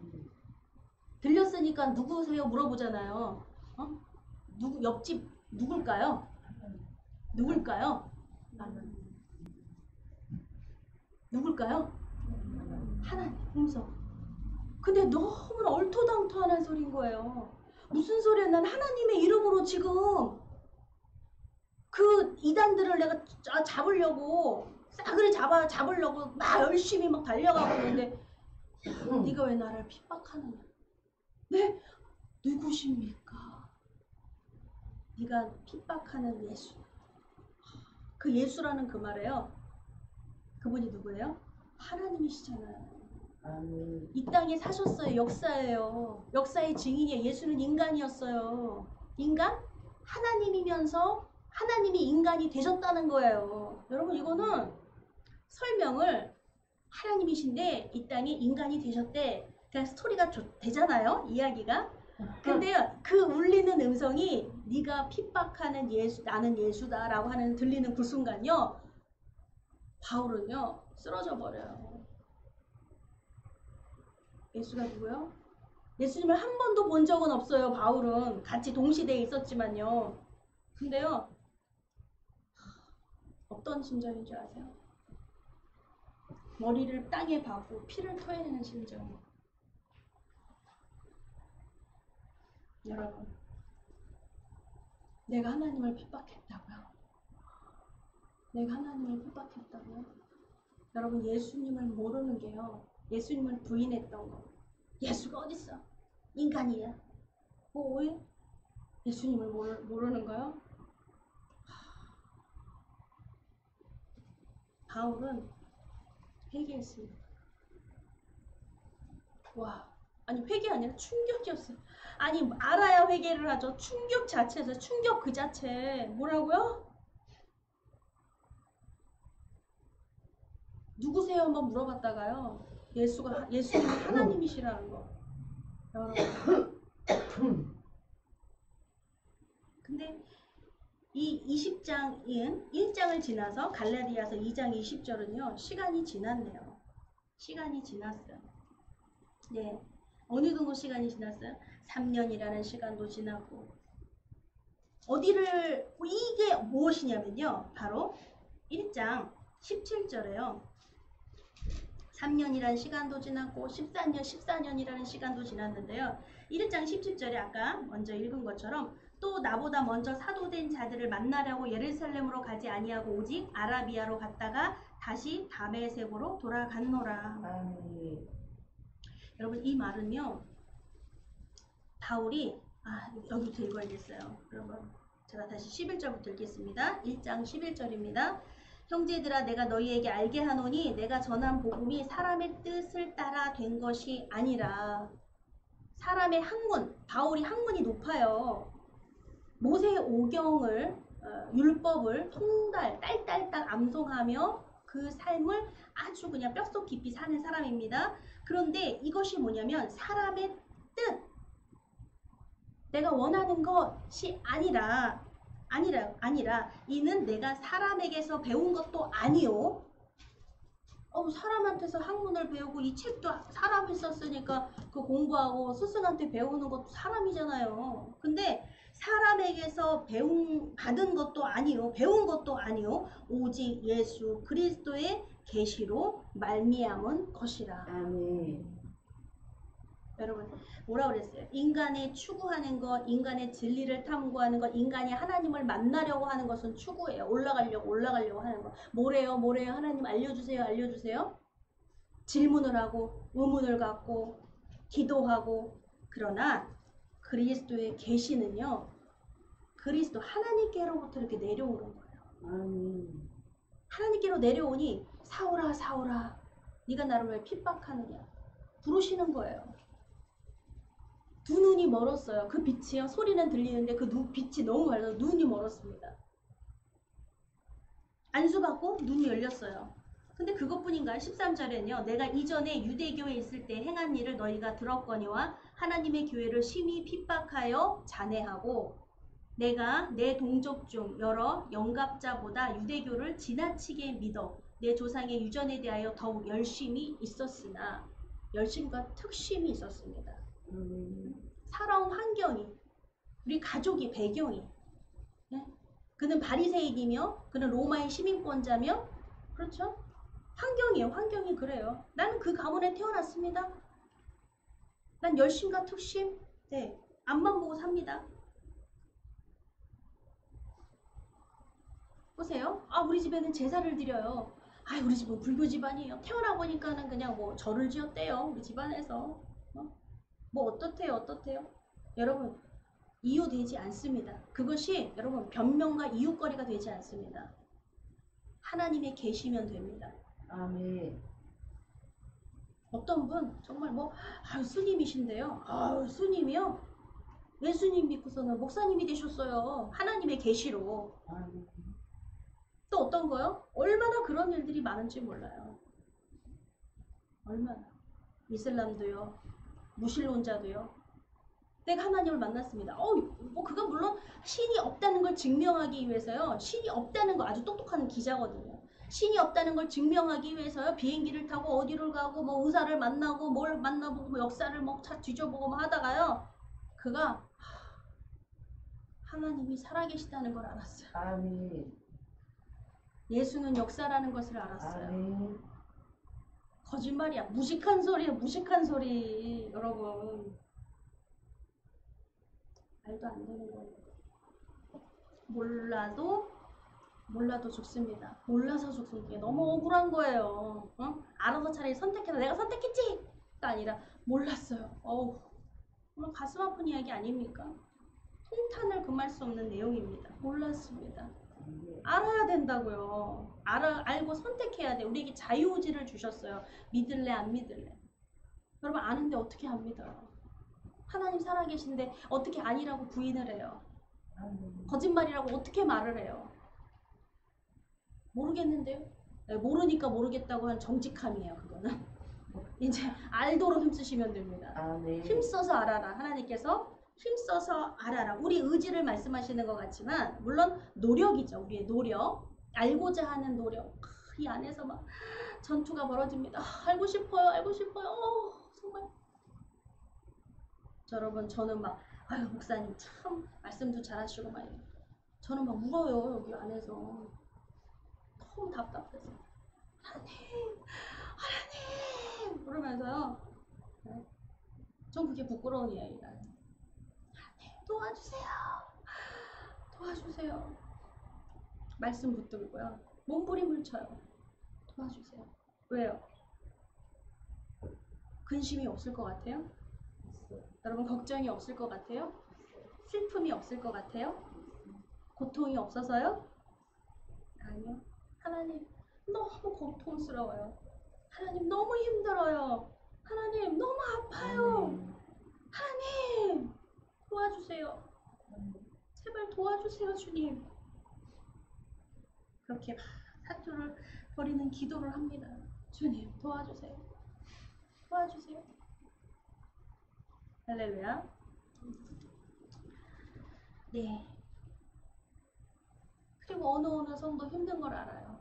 들렸으니까 누구세요? 물어보잖아요. 옆집 누굴까요? 누굴까요? 누굴까요? 하나님 음성. 근데 너무나 얼토당토하는 소리인 거예요. 무슨 소리야? 난 하나님의 이름으로 지금 그 이단들을 내가 잡으려고 싸그리 잡으려고 막 열심히 막 달려가고 있는데 네가 왜 나를 핍박하느냐? 네? 누구십니까? 네가 핍박하는 예수. 그 예수라는 그 말이에요. 그분이 누구예요? 하나님이시잖아요. 이 땅에 사셨어요. 역사예요. 역사의 증인이에요. 예수는 인간이었어요. 인간? 하나님이면서 하나님이 인간이 되셨다는 거예요. 여러분 이거는 설명을 하나님이신데 이 땅에 인간이 되셨대. 그냥 스토리가 되잖아요. 이야기가. 근데요. 그 울리는 음성이 네가 핍박하는 예수 나는 예수다라고 하는 들리는 그 순간요. 바울은요. 쓰러져 버려요. 예수가 누구요? 예수님을 한 번도 본 적은 없어요. 바울은 같이 동시대에 있었지만요. 근데요. 어떤 심정인 줄 아세요? 머리를 땅에 박고 피를 토해내는 심정이에요. 여러분, 내가 하나님을 핍박했다고요? 내가 하나님을 핍박했다고요? 여러분, 예수님을 모르는 게요. 예수님을 부인했던 거. 예수가 어딨어? 인간이야. 왜? 예수님을 모르는 거요? 바울은 회개했습니다. 와, 아니 회개 아니라 충격이었어요. 아니 알아야 회개를 하죠. 충격 자체에서 충격 그 자체. 뭐라고요? 누구세요? 한번 물어봤다가요. 예수님이 하나님이시라는 거. 여러분. 근데 이 20장인 1장을 지나서 갈라디아서 2장 20절은요. 시간이 지났네요. 시간이 지났어요. 네. 어느 정도 시간이 지났어요? 3년이라는 시간도 지나고. 이게 무엇이냐면요. 바로 1장 17절에요. 3년이라는 시간도 지났고 14년이라는 시간도 지났는데요. 1장 17절에 아까 먼저 읽은 것처럼 또 나보다 먼저 사도된 자들을 만나려고 예루살렘으로 가지 아니하고 오직 아라비아로 갔다가 다시 다메섹으로 돌아갔노라. 여러분 이 말은요. 바울이 여기부터 읽어야겠어요. 여러분 제가 다시 11절부터 읽겠습니다. 1장 11절입니다. 형제들아 내가 너희에게 알게 하노니 내가 전한 복음이 사람의 뜻을 따라 된 것이 아니라 사람의 학문, 바울이 학문이 높아요. 모세의 오경을 율법을 통달 딸딸딸 암송하며 그 삶을 아주 그냥 뼛속 깊이 사는 사람입니다. 그런데 이것이 뭐냐면 사람의 뜻, 내가 원하는 것이 아니라 이는 내가 사람에게서 배운 것도 아니요. 사람한테서 학문을 배우고 이 책도 사람이 썼으니까 그 공부하고 스승한테 배우는 것도 사람이잖아요. 근데 사람에게서 받은 것도 아니요, 배운 것도 아니요, 오직 예수 그리스도의 계시로 말미암은 것이라. 아멘. 여러분 뭐라 그랬어요? 인간의 추구하는 것, 인간의 진리를 탐구하는 것, 인간이 하나님을 만나려고 하는 것은 추구예요. 올라가려고 하는 것. 뭐래요? 하나님 알려주세요. 질문을 하고 의문을 갖고 기도하고. 그러나 그리스도의 계시는요, 그리스도 하나님께로부터 이렇게 내려오는 거예요. 아멘. 하나님께로 내려오니 사울아 네가 나를 왜 핍박하느냐 부르시는 거예요. 두 눈이 멀었어요. 그 빛이요. 소리는 들리는데 그 빛이 너무 밝아서 눈이 멀었습니다. 안수받고 눈이 열렸어요. 근데 그것뿐인가요? 13절에는요. 내가 이전에 유대교에 있을 때 행한 일을 너희가 들었거니와 하나님의 교회를 심히 핍박하여 잔해하고 내가 내 동족 중 여러 영갑자보다 유대교를 지나치게 믿어 내 조상의 유전에 대하여 더욱 열심히 있었으나 열심과 특심이 있었습니다. 살아온 환경이, 우리 가족이, 배경이, 네? 그는 바리새인이며 그는 로마의 시민권자며, 그렇죠? 환경이 그래요. 나는 그 가문에 태어났습니다. 난 열심과 특심, 네, 앞만 보고 삽니다. 보세요. 우리 집에는 제사를 드려요. 우리 집은 불교 집안이에요. 태어나 보니까는 그냥 뭐 절을 지었대요. 우리 집안에서. 뭐 어떻대요? 여러분, 이유되지 않습니다. 그것이 여러분 변명과 이유거리가 되지 않습니다. 하나님의 계시면 됩니다. 아멘. 어떤 분 정말 스님이신데요. 스님이요? 예수님 믿고서는 목사님이 되셨어요. 하나님의 계시로. 아멘. 또 어떤 거요? 얼마나 그런 일들이 많은지 몰라요. 얼마나. 이슬람도요. 무신론자도요. 내가 하나님을 만났습니다. 그건 물론 신이 없다는 걸 증명하기 위해서요. 신이 없다는 거, 아주 똑똑한 기자거든요. 신이 없다는 걸 증명하기 위해서요. 비행기를 타고 어디를 가고 뭐 의사를 만나고 뭘 만나보고 뭐 역사를 차 뒤져보고 하다가요. 그가 하나님이 살아계시다는 걸 알았어요. 아멘. 예수는 역사라는 것을 알았어요. 아멘. 거짓말이야. 무식한 소리. 여러분. 말도 안 되는 거예요. 몰라도 죽습니다. 몰라서 죽습니다. 너무 억울한 거예요. 알아서 차라리 선택해서 내가 선택했지! 가 아니라 몰랐어요. 물론 가슴 아픈 이야기 아닙니까? 통탄을 금할 수 없는 내용입니다. 몰랐습니다. 알아야 된다고요. 알고 선택해야 돼. 우리에게 자유의지를 주셨어요. 믿을래 안 믿을래. 여러분 아는데 어떻게 안 믿어요? 하나님 살아계신데 어떻게 아니라고 부인을 해요? 거짓말이라고 어떻게 말을 해요? 모르겠는데요? 네, 모르니까 모르겠다고 한 정직함이에요. 그거는 이제 알도록 힘쓰시면 됩니다. 아멘. 힘써서 알아라. 하나님께서 힘써서 알아라. 우리 의지를 말씀하시는 것 같지만 물론 노력이죠. 우리의 노력. 알고자 하는 노력. 이 안에서 막 전투가 벌어집니다. 알고 싶어요. 정말. 여러분 저는 막 목사님 참 말씀도 잘하시고 말이에요. 저는 막 울어요. 여기 안에서. 너무 답답해서. 하나님 그러면서요. 네. 전 그게 부끄러운 이야기가 아니에요. 도와주세요. 말씀 붙들고요. 몸부림을 쳐요. 도와주세요. 왜요? 근심이 없을 것 같아요? 여러분 걱정이 없을 것 같아요? 슬픔이 없을 것 같아요? 고통이 없어서요? 아니요. 하나님 너무 고통스러워요. 하나님 너무 힘들어요. 하나님 너무 아파요. 하나님 도와주세요. 제발 도와주세요 주님. 그렇게 막 사투를 벌이는 기도를 합니다. 주님 도와주세요. 도와주세요. 할렐루야. 네. 그리고 어느 성도 힘든 걸 알아요.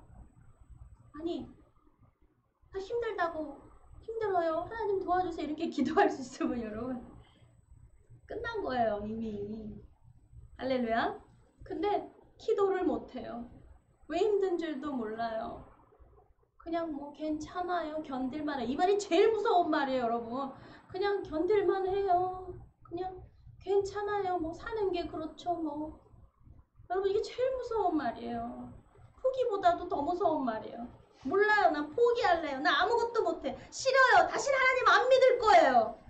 아니, 나 힘들다고, 힘들어요. 하나님 도와주세요. 이렇게 기도할 수 있으면 여러분, 끝난 거예요, 이미. 할렐루야. 근데 기도를 못해요. 왜 힘든 줄도 몰라요. 그냥 뭐 괜찮아요. 견딜만 해. 이 말이 제일 무서운 말이에요, 여러분. 그냥 견딜만 해요. 그냥 괜찮아요. 뭐 사는 게 그렇죠, 뭐. 여러분 이게 제일 무서운 말이에요. 포기보다도 더 무서운 말이에요. 몰라요. 난 포기할래요. 나 아무것도 못해. 싫어요. 다시 하나님 안 믿을 거예요.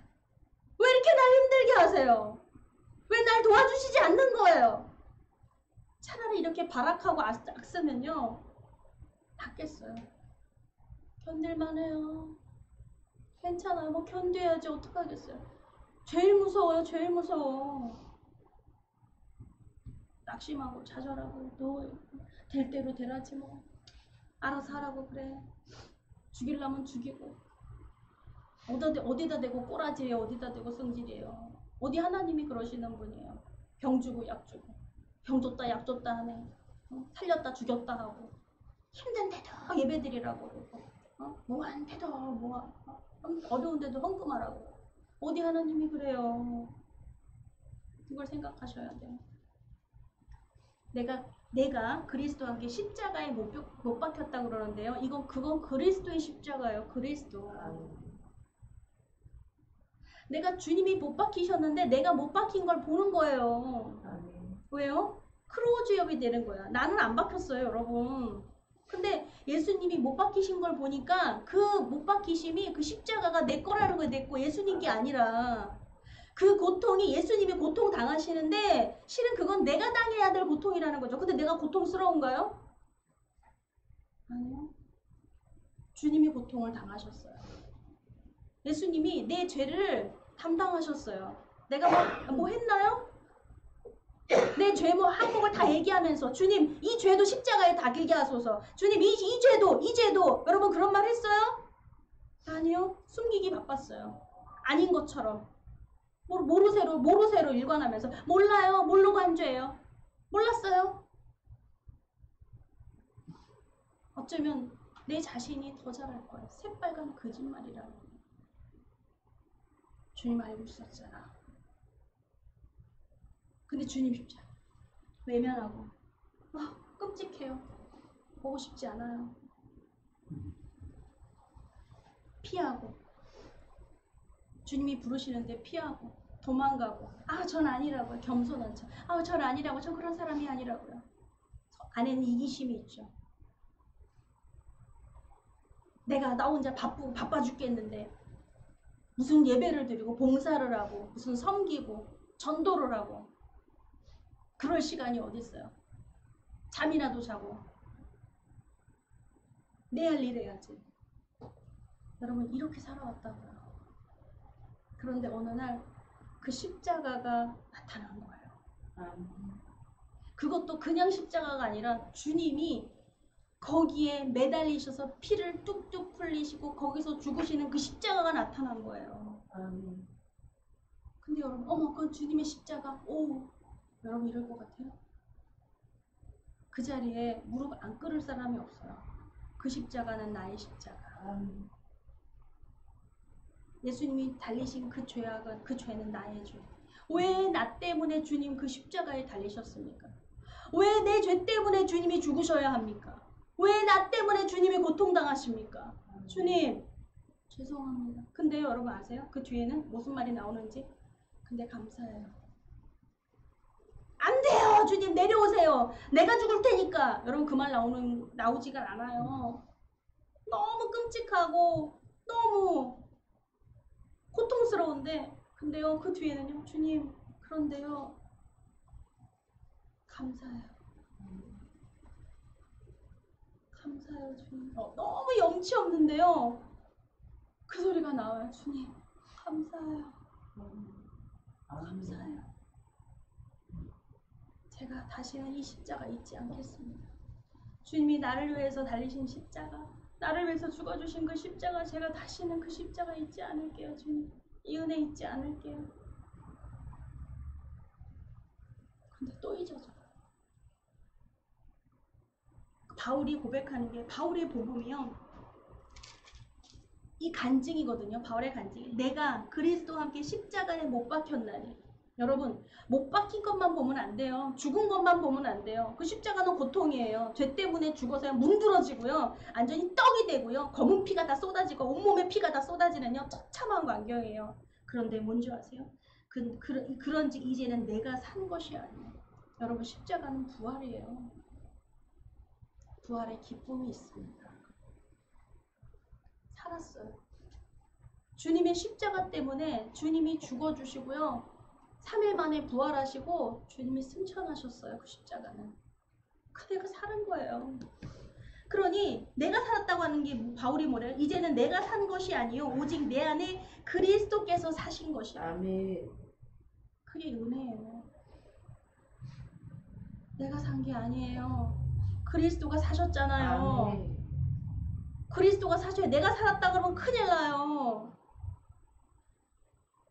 왜 이렇게 날 힘들게 하세요? 왜 날 도와주시지 않는 거예요? 차라리 이렇게 발악하고 악쓰면요. 낫겠어요. 견딜만 해요. 괜찮아요. 뭐 견뎌야지. 어떡하겠어요. 제일 무서워요. 제일 무서워. 낙심하고 좌절하고 너 될 대로 되라지 뭐. 알아서 하라고 그래. 죽이려면 죽이고. 어디다 대고 꼬라지예요. 어디다 대고 성질이에요. 어디 하나님이 그러시는 분이에요. 병 주고 약 주고. 병 줬다 약 줬다 하네. 살렸다 죽였다 하고. 힘든데도 예배드리라고 그러고. 뭐한데도 어려운데도 헌금하라고. 어디 하나님이 그래요. 그걸 생각하셔야 돼요. 내가 그리스도와 함께 십자가에 못 박혔다 그러는데요. 그건 그리스도의 십자가예요. 그리스도. 내가 주님이 못 박히셨는데 내가 못 박힌 걸 보는 거예요. 왜요? 크로우즈업이 되는 거야. 나는 안 박혔어요, 여러분. 근데 예수님이 못 박히신 걸 보니까 그 못 박히심이 그 십자가가 내 거라는 거예요. 내 거. 예수님 게 아니라. 그 고통이 예수님이 고통 당하시는데 실은 그건 내가 당해야 될 고통이라는 거죠. 근데 내가 고통스러운가요? 아니요. 주님이 고통을 당하셨어요. 예수님이 내 죄를 담당하셨어요. 내가 뭐 했나요? 내 죄 뭐 한국을 다 얘기하면서 주님 이 죄도 십자가에 다 길게 하소서. 주님 이 죄도 여러분 그런 말 했어요? 아니요. 숨기기 바빴어요. 아닌 것처럼. 모르쇠로 일관하면서 몰라요. 모르고 한 죄예요. 몰랐어요. 어쩌면 내 자신이 더 잘할 거예요. 새빨간 거짓말이라는 거예요. 주님 알고 있었잖아. 근데 주님 십자가 외면하고 끔찍해요. 보고 싶지 않아요. 피하고 주님이 부르시는데 피하고 도망가고 전 아니라고요. 겸손한 척. 전 아니라고. 전 그런 사람이 아니라고요. 안에는 이기심이 있죠. 나 혼자 바빠 죽겠는데 무슨 예배를 드리고 봉사를 하고 무슨 섬기고 전도를 하고 그럴 시간이 어디 있어요. 잠이라도 자고 내 할 일 해야지. 여러분 이렇게 살아왔다고요. 그런데 어느 날 그 십자가가 나타난 거예요. 그것도 그냥 십자가가 아니라 주님이 거기에 매달리셔서 피를 뚝뚝 흘리시고 거기서 죽으시는 그 십자가가 나타난 거예요. 근데 여러분 그건 주님의 십자가. 여러분 이럴 것 같아요? 그 자리에 무릎 안 꿇을 사람이 없어요. 그 십자가는 나의 십자가. 예수님이 달리신 그 죄악은 그 죄는 나의 죄. 왜 나 때문에 주님 그 십자가에 달리셨습니까? 왜 내 죄 때문에 주님이 죽으셔야 합니까? 왜 나 때문에 주님이 고통당하십니까? 주님 죄송합니다. 근데 여러분 아세요? 그 뒤에는 무슨 말이 나오는지? 근데 감사해요. 안 돼요. 주님 내려오세요. 내가 죽을 테니까. 여러분 그 말 나오지가 않아요. 너무 끔찍하고 너무 고통스러운데 근데요 그 뒤에는요 주님 그런데요 감사해요. 감사해요 주님. 너무 염치 없는데요 그 소리가 나와요. 주님 감사해요. 감사해요. 제가 다시는 이 십자가 잊지 않겠습니다. 주님이 나를 위해서 달리신 십자가, 나를 위해서 죽어주신 그 십자가, 제가 다시는 그 십자가 잊지 않을게요. 주님, 이 은혜 잊지 않을게요. 근데 또 잊어져요. 바울이 고백하는 게, 바울의 복음이요, 이 간증이거든요. 바울의 간증이. 내가 그리스도와 함께 십자가에 못 박혔나니. 여러분, 못 박힌 것만 보면 안 돼요. 죽은 것만 보면 안 돼요. 그 십자가는 고통이에요. 죄 때문에 죽어서 문드러지고요. 완전히 떡이 되고요. 검은 피가 다 쏟아지고 온몸에 피가 다 쏟아지는요. 처참한 광경이에요. 그런데 뭔지 아세요? 그런즉 이제는 내가 산 것이 아니에요. 여러분, 십자가는 부활이에요. 부활의 기쁨이 있습니다. 살았어요. 주님의 십자가 때문에 주님이 죽어주시고요. 3일 만에 부활하시고 주님이 승천하셨어요. 그 십자가는. 내가 살은 거예요. 그러니 내가 살았다고 하는 게 바울이 뭐래요? 이제는 내가 산 것이 아니요 오직 내 안에 그리스도께서 사신 것이야. 아멘. 그게 은혜예요. 내가 산 게 아니에요. 그리스도가 사셨잖아요. 아멘. 그리스도가 사셔야. 내가 살았다 그러면 큰일 나요.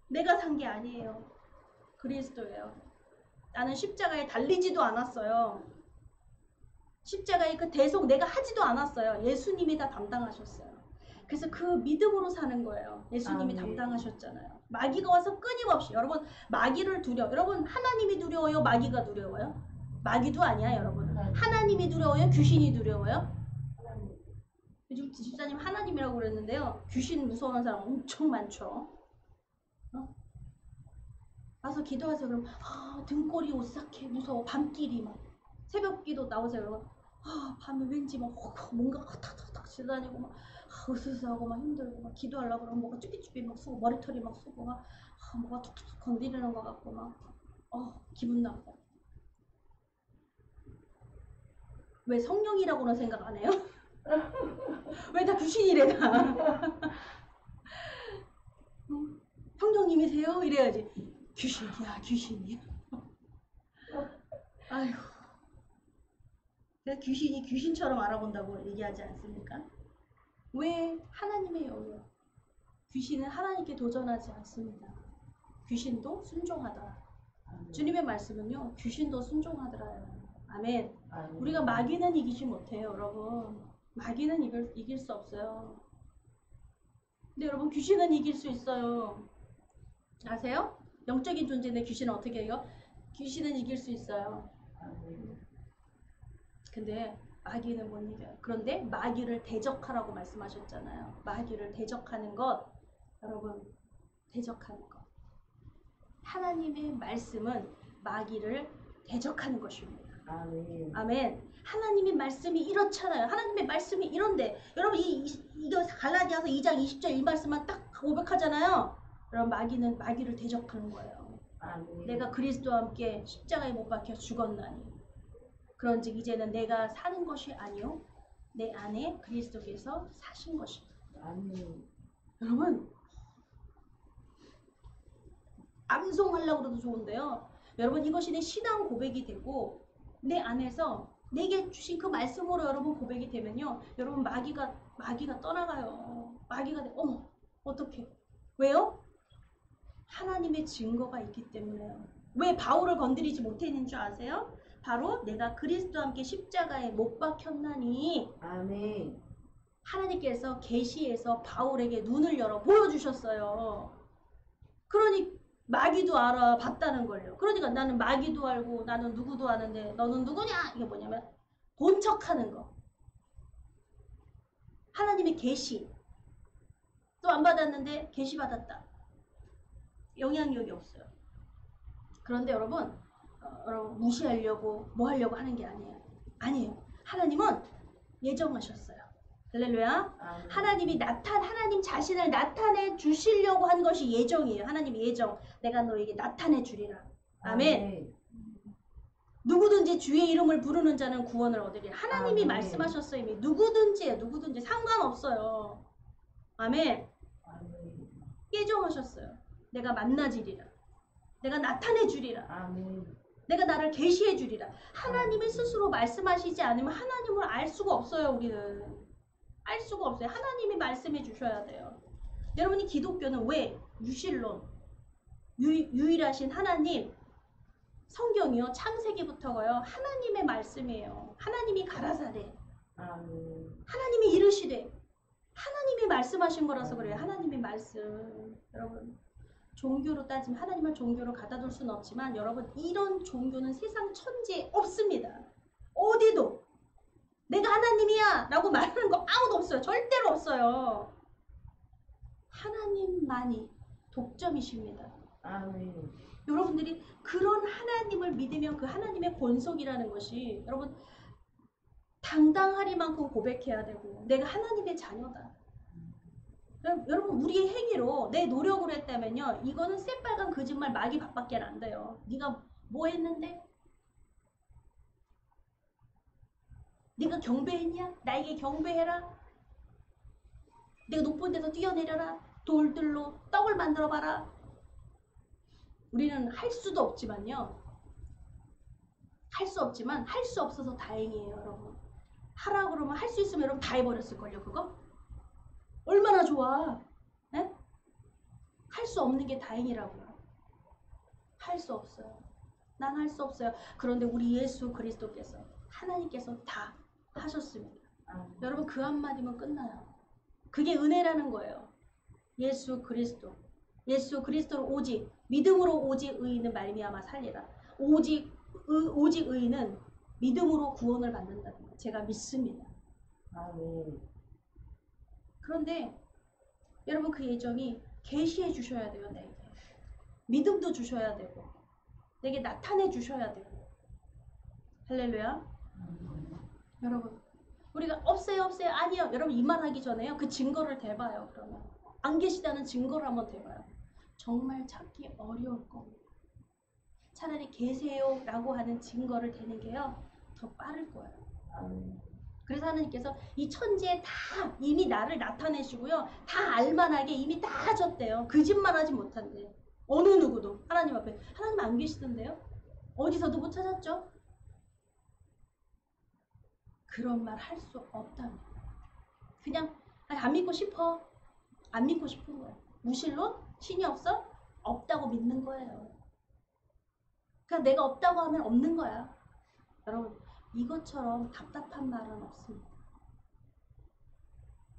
내가 산 게 아니에요. 그리스도예요. 나는 십자가에 달리지도 않았어요. 십자가의 그 대속 내가 하지도 않았어요. 예수님이 다 담당하셨어요. 그래서 그 믿음으로 사는 거예요. 예수님이 담당하셨잖아요. 마귀가 와서 끊임없이. 여러분, 마귀를 여러분, 하나님이 두려워요? 마귀가 두려워요? 마귀도 아니야, 여러분. 하나님이 두려워요? 귀신이 두려워요? 요즘 집사님 하나님이라고 그랬는데요. 귀신 무서워하는 사람 엄청 많죠. 와서 기도하세요. 그럼 등골이 오싹해 무서워. 밤길이 막 새벽기도 나오세요. 그러면 밤에 왠지 막 뭔가 탁탁탁 지다니고 막 으스스하고 막 힘들고 막 기도하려고 그러면 뭐가 쭈삐쭈삐 막 쓰고 머리털이 막 쓰고 막 뭐가 툭툭툭 건드리는 것 같고 막 기분 나빠. 왜 성령이라고는 생각 안 해요? 왜 다 귀신이래 다. 성령님이세요? 이래야지. 귀신이야. 아휴. 그래서 귀신이 귀신처럼 알아본다고 얘기하지 않습니까? 왜 하나님의 영이요? 귀신은 하나님께 도전하지 않습니다. 귀신도 순종하더라. 주님의 말씀은요, 귀신도 순종하더라요. 아멘. 우리가 마귀는 이기지 못해요, 여러분. 마귀는 이길 수 없어요. 근데 여러분, 귀신은 이길 수 있어요. 아세요? 영적인 존재인데 귀신은 어떻게 해요? 귀신은 이길 수 있어요. 근데 마귀는 못 이겨요. 그런데 마귀를 대적하라고 말씀하셨잖아요. 마귀를 대적하는 것, 여러분, 대적하는 것. 하나님의 말씀은 마귀를 대적하는 것입니다. 아멘. 아멘. 하나님의 말씀이 이렇잖아요. 하나님의 말씀이 이런데 여러분 이거 갈라디아서 2장 20절 이 말씀만 딱 고백하잖아요. 여러분 마귀를 대적하는 거예요. 아멘. 내가 그리스도와 함께 십자가에 못 박혀 죽었나니 그런즉 이제는 내가 사는 것이 아니요 내 안에 그리스도께서 사신 것입니다. 아멘. 여러분 암송하려고 해도 좋은데요. 여러분 이것이 내 신앙 고백이 되고 내 안에서 내게 주신 그 말씀으로 여러분 고백이 되면요. 여러분 마귀가 떠나가요. 마귀가 어떡해. 왜요? 하나님의 증거가 있기 때문에요. 왜 바울을 건드리지 못했는 줄 아세요? 바로 내가 그리스도와 함께 십자가에 못 박혔나니 아멘. 하나님께서 계시에서 바울에게 눈을 열어 보여주셨어요. 그러니 마귀도 알아봤다는 걸요. 그러니까 나는 마귀도 알고 나는 누구도 아는데 너는 누구냐? 이게 뭐냐면 본 척하는 거. 하나님의 계시. 또 안 받았는데 계시 받았다. 영향력이 없어요. 그런데 여러분 무시하려고 뭐 하려고 하는 게 아니에요. 아니에요. 하나님은 예정하셨어요. 할렐루야. 아멘. 하나님이 하나님 자신을 나타내 주시려고 한 것이 예정이에요. 하나님의 예정. 내가 너에게 나타내 주리라. 아멘. 누구든지 주의 이름을 부르는 자는 구원을 얻으리라. 하나님이 아멘. 말씀하셨어요. 이미 누구든지 상관없어요. 아멘. 아멘. 예정하셨어요. 내가 만나지리라. 내가 나타내 주리라. 아멘. 내가 나를 계시해 주리라. 하나님이 스스로 말씀하시지 않으면 하나님을 알 수가 없어요. 우리는 알 수가 없어요. 하나님이 말씀해 주셔야 돼요. 여러분이 기독교는 왜 유실론 유일하신 하나님 성경이요 창세기부터가요 하나님의 말씀이에요. 하나님이 가라사대 아멘. 하나님이 이르시되 하나님이 말씀하신 거라서 그래요. 하나님의 말씀. 여러분 종교로 따지면 하나님을 종교로 갖다 둘 수는 없지만 여러분 이런 종교는 세상 천지에 없습니다. 어디도 내가 하나님이야 라고 말하는 거 아무도 없어요. 절대로 없어요. 하나님만이 독점이십니다. 아멘. 여러분들이 그런 하나님을 믿으면 그 하나님의 권속이라는 것이 여러분 당당하리만큼 고백해야 되고 내가 하나님의 자녀다. 여러분 우리의 행위로 내 노력으로 했다면요 이거는 새빨간 거짓말 마귀 밥밖에 안 돼요. 네가 뭐 했는데? 네가 경배했냐? 나에게 경배해라. 내가 높은 데서 뛰어내려라. 돌들로 떡을 만들어봐라. 우리는 할 수도 없지만요. 할 수 없지만 할 수 없어서 다행이에요. 여러분. 하라 그러면 할 수 있으면 여러분 다 해버렸을걸요. 그거? 얼마나 좋아. 네? 할 수 없는 게 다행이라고요. 할 수 없어요. 난 할 수 없어요. 그런데 우리 예수 그리스도께서 하나님께서 다 하셨습니다. 여러분 그 한마디면 끝나요. 그게 은혜라는 거예요. 예수 그리스도. 예수 그리스도를 오직 믿음으로 오직 의인은 말미암아 살리라. 오직 의인은 믿음으로 구원을 받는다는 거예요. 제가 믿습니다. 아멘. 그런데 여러분 그 예정이 계시해 주셔야 돼요. 내게. 믿음도 주셔야 되고 내게 나타내 주셔야 되고. 할렐루야. 여러분 우리가 없어요 아니요. 여러분 이 말하기 전에요. 그 증거를 대봐요. 그러면 안 계시다는 증거를 한번 대봐요. 정말 찾기 어려울 겁니다. 차라리 계세요 라고 하는 증거를 대는 게요 더 빠를 거예요. 그래서 하나님께서 이 천지에 다 이미 나를 나타내시고요 다 알만하게 이미 다 하셨대요. 거짓말하지 못한대. 어느 누구도 하나님 앞에. 하나님 안 계시던데요? 어디서도 못 찾았죠? 그런 말 할 수 없답니다. 그냥 안 믿고 싶어. 안 믿고 싶은 거예요. 무실론? 신이 없어? 없다고 믿는 거예요. 그냥 내가 없다고 하면 없는 거야. 여러분 이것처럼 답답한 말은 없습니다.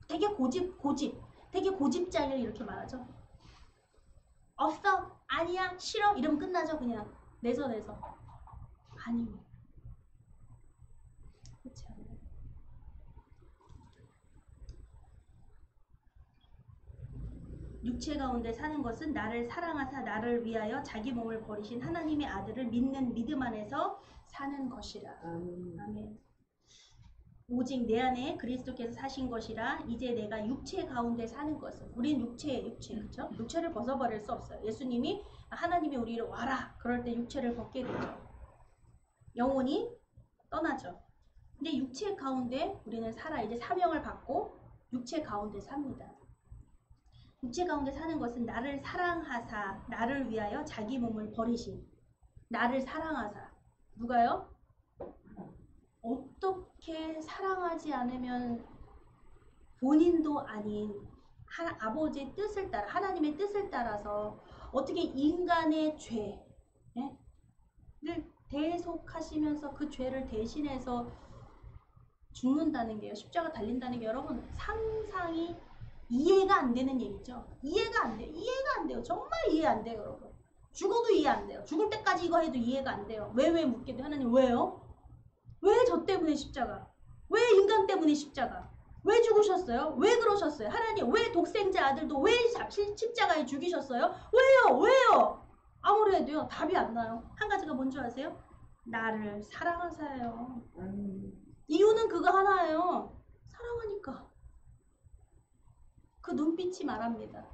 되게 되게 고집장을 이렇게 말하죠. 없어, 아니야, 싫어 이러면 끝나죠. 그냥 내서 아닙니다. 그렇지 않아요. 육체 가운데 사는 것은 나를 사랑하사 나를 위하여 자기 몸을 버리신 하나님의 아들을 믿는 믿음 안에서 사는 것이라. 아멘. 오직 내 안에 그리스도께서 사신 것이라. 이제 내가 육체 가운데 사는 것은 우린 육체 그렇죠? 육체를 벗어버릴 수 없어요. 예수님이 하나님이 우리를 와라 그럴 때 육체를 벗게 되죠. 영혼이 떠나죠. 근데 육체 가운데 우리는 살아. 이제 사명을 받고 육체 가운데 삽니다. 육체 가운데 사는 것은 나를 사랑하사 나를 위하여 자기 몸을 버리신. 나를 사랑하사. 누가요? 어떻게 사랑하지 않으면 본인도 아닌 아버지의 뜻을 따라 하나님의 뜻을 따라서 어떻게 인간의 죄를 대속하시면서 그 죄를 대신해서 죽는다는 게요. 십자가 달린다는 게 여러분 상상이 이해가 안 되는 얘기죠. 이해가 안 돼요. 이해가 안 돼요. 정말 이해 안 돼요. 여러분. 죽어도 이해 안 돼요. 죽을 때까지 이거 해도 이해가 안 돼요. 왜 묻게 돼요? 하나님 왜요? 왜 저 때문에 십자가? 왜 인간 때문에 십자가? 왜 죽으셨어요? 왜 그러셨어요? 하나님 왜 독생자 아들도 왜 십자가에 죽이셨어요? 왜요? 아무리 해도요 답이 안 나요. 한 가지가 뭔지 아세요? 나를 사랑하세요. 이유는 그거 하나예요. 사랑하니까. 그 눈빛이 말합니다.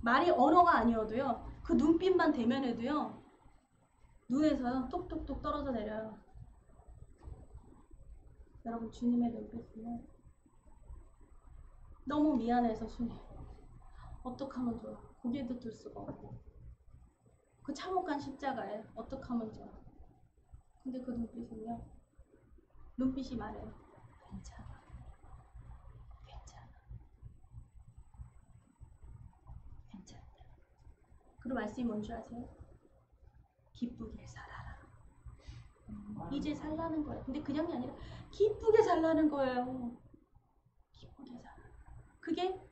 말이 언어가 아니어도요. 그 눈빛만 대면해도요. 눈에서요. 똑똑똑 떨어져 내려요. 여러분 주님의 눈빛은 너무 미안해서 주님. 어떡하면 좋아. 고개도 들 수가 없고. 그 참혹한 십자가에 어떡하면 좋아. 근데 그 눈빛은요. 눈빛이 말해요. 괜찮아. 괜찮아. 괜찮다. 그리고 말씀이 뭔지 아세요? 기쁘게 살아라. 이제 살라는 거예요. 근데 그냥이 아니라 기쁘게 살라는 거예요. 기쁘게 살아. 그게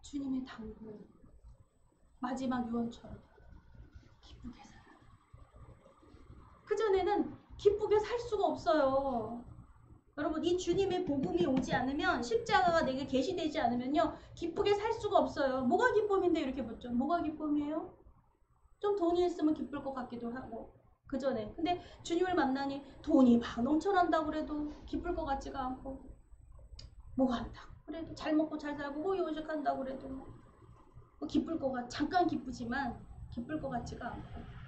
주님의 당부. 마지막 유언처럼 기쁘게 살아. 그전에는 기쁘게 살 수가 없어요. 여러분, 이 주님의 복음이 오지 않으면, 십자가가 내게 계시되지 않으면요, 기쁘게 살 수가 없어요. 뭐가 기쁨인데 이렇게 묻죠. 뭐가 기쁨이에요? 좀 돈이 있으면 기쁠 것 같기도 하고, 그전에. 근데 주님을 만나니 돈이 막 넘쳐난다고 그래도 기쁠 것 같지가 않고, 뭐 한다고 그래도, 잘 먹고 잘 살고 호의호식한다고 그래도 뭐 기쁠 것 같, 잠깐 기쁘지만 기쁠 것 같지가 않고.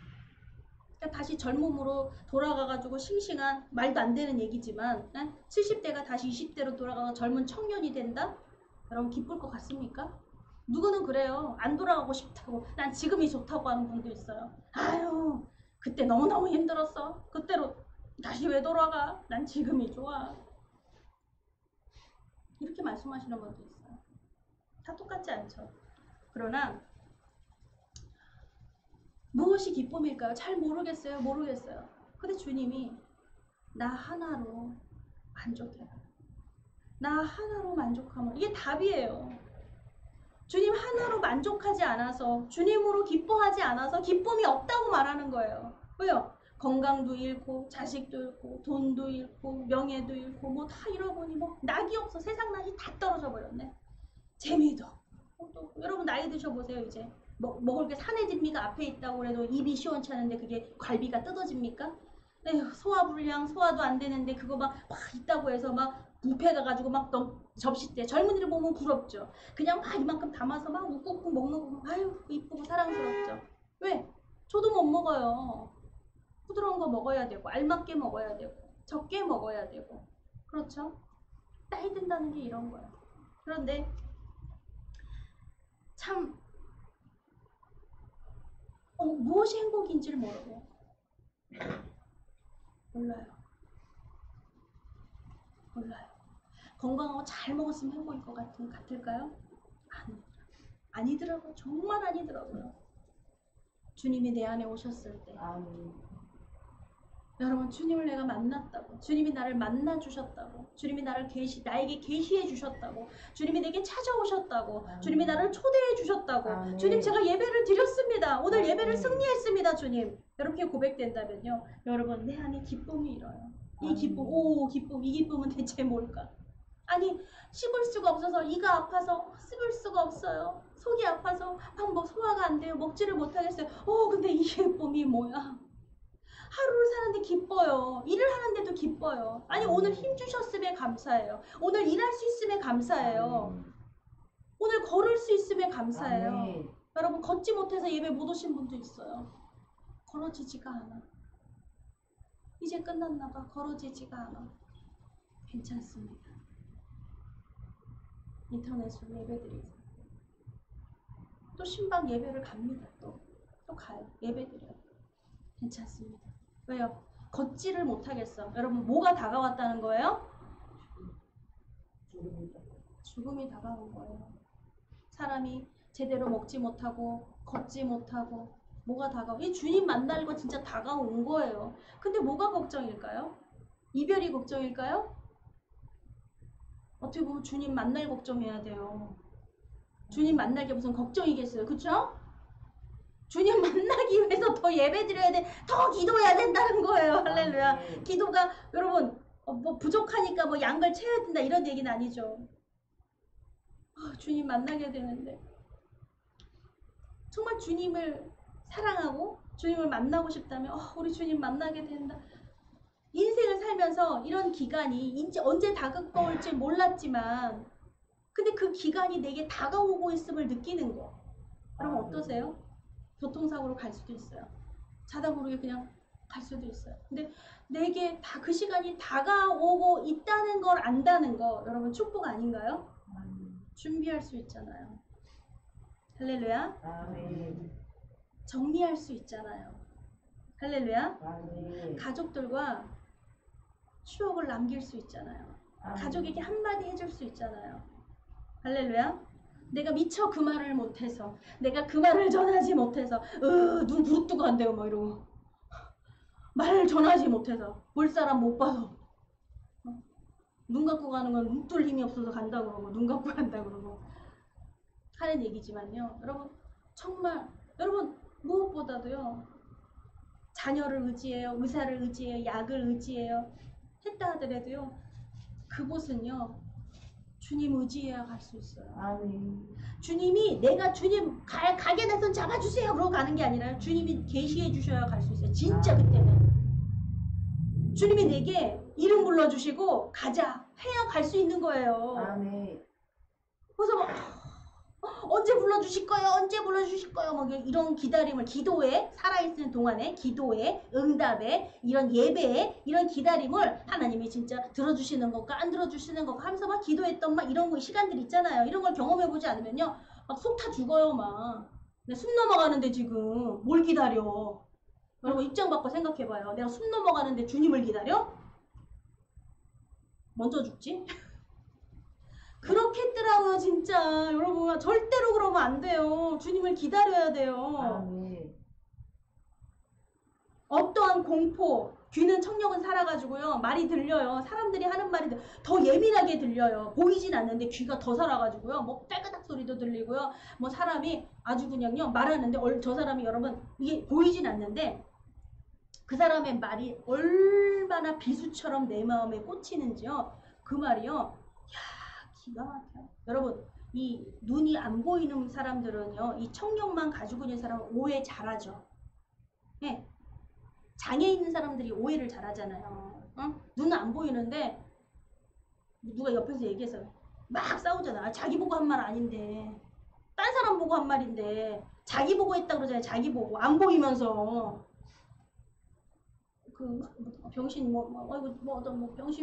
그러니까 다시 젊음으로 돌아가가지고 싱싱한, 말도 안 되는 얘기지만 70대가 다시 20대로 돌아가서 젊은 청년이 된다? 여러분 기쁠 것 같습니까? 누구는 그래요. 안 돌아가고 싶다고, 난 지금이 좋다고 하는 분도 있어요. 아유, 그때 너무너무 힘들었어. 그때로 다시 왜 돌아가? 난 지금이 좋아. 이렇게 말씀하시는 분도 있어요. 다 똑같지 않죠. 그러나 무엇이 기쁨일까요? 잘 모르겠어요. 근데 주님이 나 하나로 만족해라. 나 하나로 만족하면, 이게 답이에요. 주님 하나로 만족하지 않아서, 주님으로 기뻐하지 않아서 기쁨이 없다고 말하는 거예요. 왜요? 건강도 잃고, 자식도 잃고, 돈도 잃고, 명예도 잃고, 뭐 다 잃어보니 뭐 낙이 없어. 세상 낙이 다 떨어져 버렸네. 재미도 없고. 또 여러분 나이 드셔보세요. 이제 먹을 게 산해진미가 앞에 있다고 해도 입이 시원찮은데 그게 갈비가 뜯어집니까? 에휴, 소화불량, 소화도 안 되는데 그거 막 있다고 해서 막 뷔페 가가지고 막 접시 때 젊은이를 보면 부럽죠. 그냥 막 이만큼 담아서 막 욱꾹꾹 먹는 거 보면 아유 이쁘고 사랑스럽죠. 왜? 저도 못 먹어요. 부드러운 거 먹어야 되고, 알맞게 먹어야 되고, 적게 먹어야 되고. 그렇죠? 나이 든다는 게 이런 거예요. 그런데 참 무엇이 행복인지를 모르고 몰라요. 건강하고 잘 먹었으면 행복일 것 같을까요? 아니더라고요. 정말 아니더라고요. 주님이 내 안에 오셨을 때, 여러분, 주님을 내가 만났다고, 주님이 나를 만나 주셨다고, 주님이 나에게 계시해 주셨다고, 주님이 내게 찾아오셨다고, 주님이 나를 초대해 주셨다고, 주님 제가 예배를 드렸습니다. 오늘 예배를 승리했습니다. 주님. 이렇게 고백된다면요, 여러분 내 안에 기쁨이 일어요. 이 기쁨, 이 기쁨은 대체 뭘까? 아니, 씹을 수가 없어서, 이가 아파서 씹을 수가 없어요. 속이 아파서 막 소화가 안 돼요. 먹지를 못하겠어요. 근데 이 기쁨이 뭐야? 하루를 사는데 기뻐요. 일을 하는데도 기뻐요. 아니, 오늘 힘 주셨음에 감사해요. 오늘 일할 수 있음에 감사해요. 오늘 걸을 수 있음에 감사해요. 여러분, 걷지 못해서 예배 못 오신 분도 있어요. 걸어지지가 않아. 이제 끝났나 봐. 걸어지지가 않아. 괜찮습니다. 인터넷으로 예배드리고 또 신방 예배를 갑니다. 또 가요. 예배드려요. 괜찮습니다. 왜요? 걷지를 못하겠어. 여러분, 뭐가 다가왔다는 거예요? 죽음이 다가온 거예요. 사람이 제대로 먹지 못하고 걷지 못하고 뭐가 다가오? 이 주님 만날 거 진짜 다가온 거예요. 근데 뭐가 걱정일까요? 이별이 걱정일까요? 어떻게 보면 주님 만날 걱정해야 돼요. 주님 만날 게 무슨 걱정이겠어요. 그쵸? 주님 만나기 위해서 더 예배 드려야 돼. 더 기도해야 된다는 거예요. 할렐루야. 기도가 여러분 뭐 부족하니까 뭐 양걸 채워야 된다 이런 얘기는 아니죠. 주님 만나게 되는데 정말 주님을 사랑하고 주님을 만나고 싶다면 우리 주님 만나게 된다. 인생을 살면서 이런 기간이 언제 다가올지 몰랐지만 근데 그 기간이 내게 다가오고 있음을 느끼는 거. 여러분 어떠세요? 교통사고로 갈 수도 있어요. 자다 모르게 그냥 갈 수도 있어요. 근데 내게 그 시간이 다가오고 있다는 걸 안다는 거 여러분 축복 아닌가요? 준비할 수 있잖아요. 할렐루야. 정리할 수 있잖아요. 할렐루야. 아멘. 가족들과 추억을 남길 수 있잖아요. 아멘. 가족에게 한마디 해줄 수 있잖아요. 할렐루야. 내가 미처 그 말을 못해서, 내가 그 말을 전하지 못해서, 눈 부릅뜨고 간대요, 막 이러고. 말을 전하지 못해서, 볼 사람 못 봐서. 눈 감고 가는 건 눈 뜰 힘이 없어서 간다고 그러고, 눈 감고 간다고 그러고. 하는 얘기지만요. 여러분, 정말, 여러분, 무엇보다도요, 자녀를 의지해요, 의사를 의지해요, 약을 의지해요. 했다 하더라도요, 그곳은요, 주님 의지해야 갈 수 있어요. 아멘. 주님이 내가 주님 가게 내 손 잡아주세요 그러고 가는 게 아니라 주님이 계시해 주셔야 갈 수 있어요. 진짜 그때는 주님이 내게 이름 불러주시고 가자 해야 갈 수 있는 거예요. 아멘. 그래서 막 언제 불러주실 거예요? 언제 불러주실 거예요? 막 이런 기다림을, 기도에 살아있는 동안에, 기도에, 응답에, 이런 예배에, 이런 기다림을 하나님이 진짜 들어주시는 건가 안 들어주시는 건가 하면서 막 기도했던 막 이런 거 시간들 있잖아요. 이런 걸 경험해보지 않으면요, 막 속 타 죽어요. 막 숨 넘어가는데 지금 뭘 기다려? 여러분 입장 바꿔 생각해봐요. 내가 숨 넘어가는데 주님을 기다려? 먼저 죽지? 그렇게 했더라고요. 진짜 여러분, 절대로 그러면 안 돼요. 주님을 기다려야 돼요. 아멘. 어떠한 공포, 귀는 청력은 살아가지고요, 말이 들려요. 사람들이 하는 말이 더 예민하게 들려요. 보이진 않는데 귀가 더 살아가지고요, 뭐 딸그닥 소리도 들리고요, 뭐 사람이 아주 그냥요 말하는데, 저 사람이 여러분 이게 보이진 않는데 그 사람의 말이 얼마나 비수처럼 내 마음에 꽂히는지요. 그 말이요, 기가 막혀요. 여러분, 이 눈이 안 보이는 사람들은요, 이 청력만 가지고 있는 사람은 오해 잘하죠. 네. 장애 있는 사람들이 오해를 잘하잖아요. 응? 눈은 안 보이는데 누가 옆에서 얘기해서 막 싸우잖아. 자기 보고 한 말 아닌데, 딴 사람 보고 한 말인데 자기 보고 했다 그러잖아요. 자기 보고 안 보이면서 그 병신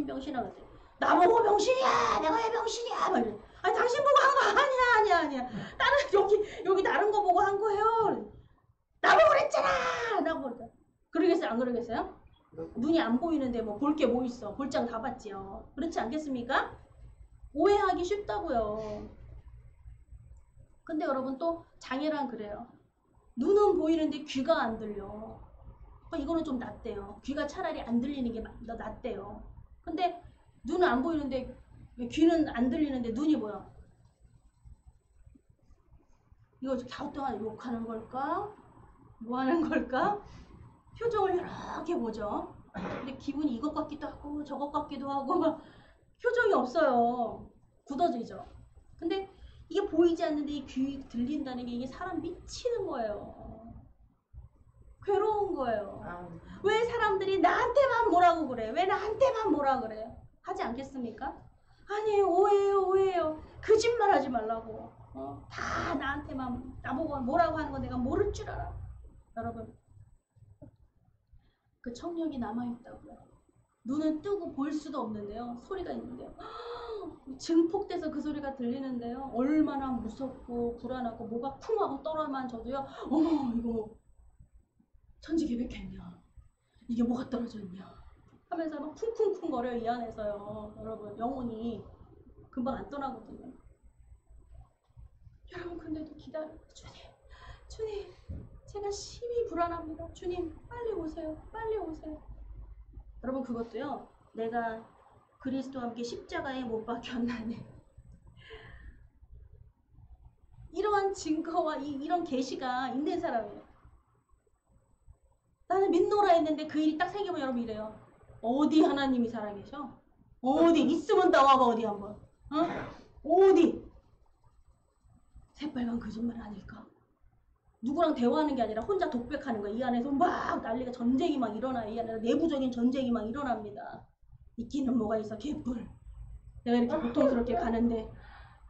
병신아 그랬대. 나보고 병신이야! 내가 왜 병신이야! 막 이래. 아니, 당신 보고 한 거 아니야. 다른, 여기 다른 거 보고 한 거예요. 나보고 그랬잖아! 나보고 그랬잖아. 그러겠어요? 안 그러겠어요? 눈이 안 보이는데 뭐 볼 게 뭐 있어. 볼장 다 봤지요. 그렇지 않겠습니까? 오해하기 쉽다고요. 근데 여러분, 또 장애란 그래요. 눈은 보이는데 귀가 안 들려. 이거는 좀 낫대요. 귀가 차라리 안 들리는 게 낫대요. 근데 눈은 안 보이는데 귀는 안 들리는데 눈이 보여. 이거 갸우뚱한 욕하는 걸까? 뭐 하는 걸까? 표정을 여러 개 보죠. 근데 기분이 이것 같기도 하고 저것 같기도 하고 막 표정이 없어요. 굳어지죠. 근데 이게 보이지 않는데 이 귀 들린다는 게, 이게 사람 미치는 거예요. 괴로운 거예요. 왜 사람들이 나한테만 뭐라고 그래? 왜 나한테만 뭐라 그래? 하지 않겠습니까? 아니에요. 오해요. 거짓말 하지 말라고. 다 나한테만, 나보고 뭐라고 하는 거 내가 모를 줄 알아. 여러분, 그 청력이 남아있다고요. 눈은 뜨고 볼 수도 없는데요, 소리가 있는데요, 증폭돼서 그 소리가 들리는데요, 얼마나 무섭고 불안하고 뭐가 쿵 하고 떨어만 져도요, 어머 이거 뭐 천지개벽했냐, 이게 뭐가 떨어졌냐 하면서 막 쿵쿵쿵 거려요. 이 안에서요. 여러분, 영혼이 금방 안 떠나거든요. 여러분, 근데도 기다려. 주님, 제가 심히 불안합니다. 주님, 빨리 오세요. 여러분, 그것도요, 내가 그리스도와 함께 십자가에 못 박혔나니, 이러한 증거와 이런 계시가 있는 사람이에요. 나는 믿노라 했는데 그 일이 딱 생기면 여러분 이래요. 어디 하나님이 살아계셔? 어디 있으면 나와봐. 어디 한번. 어디? 새빨간 거짓말 아닐까? 누구랑 대화하는 게 아니라 혼자 독백하는 거야. 이 안에서 막 난리가, 전쟁이 막 일어나요. 이 안에서 내부적인 전쟁이 막 일어납니다. 있기는 뭐가 있어, 개뿔. 내가 이렇게 고통스럽게 가는데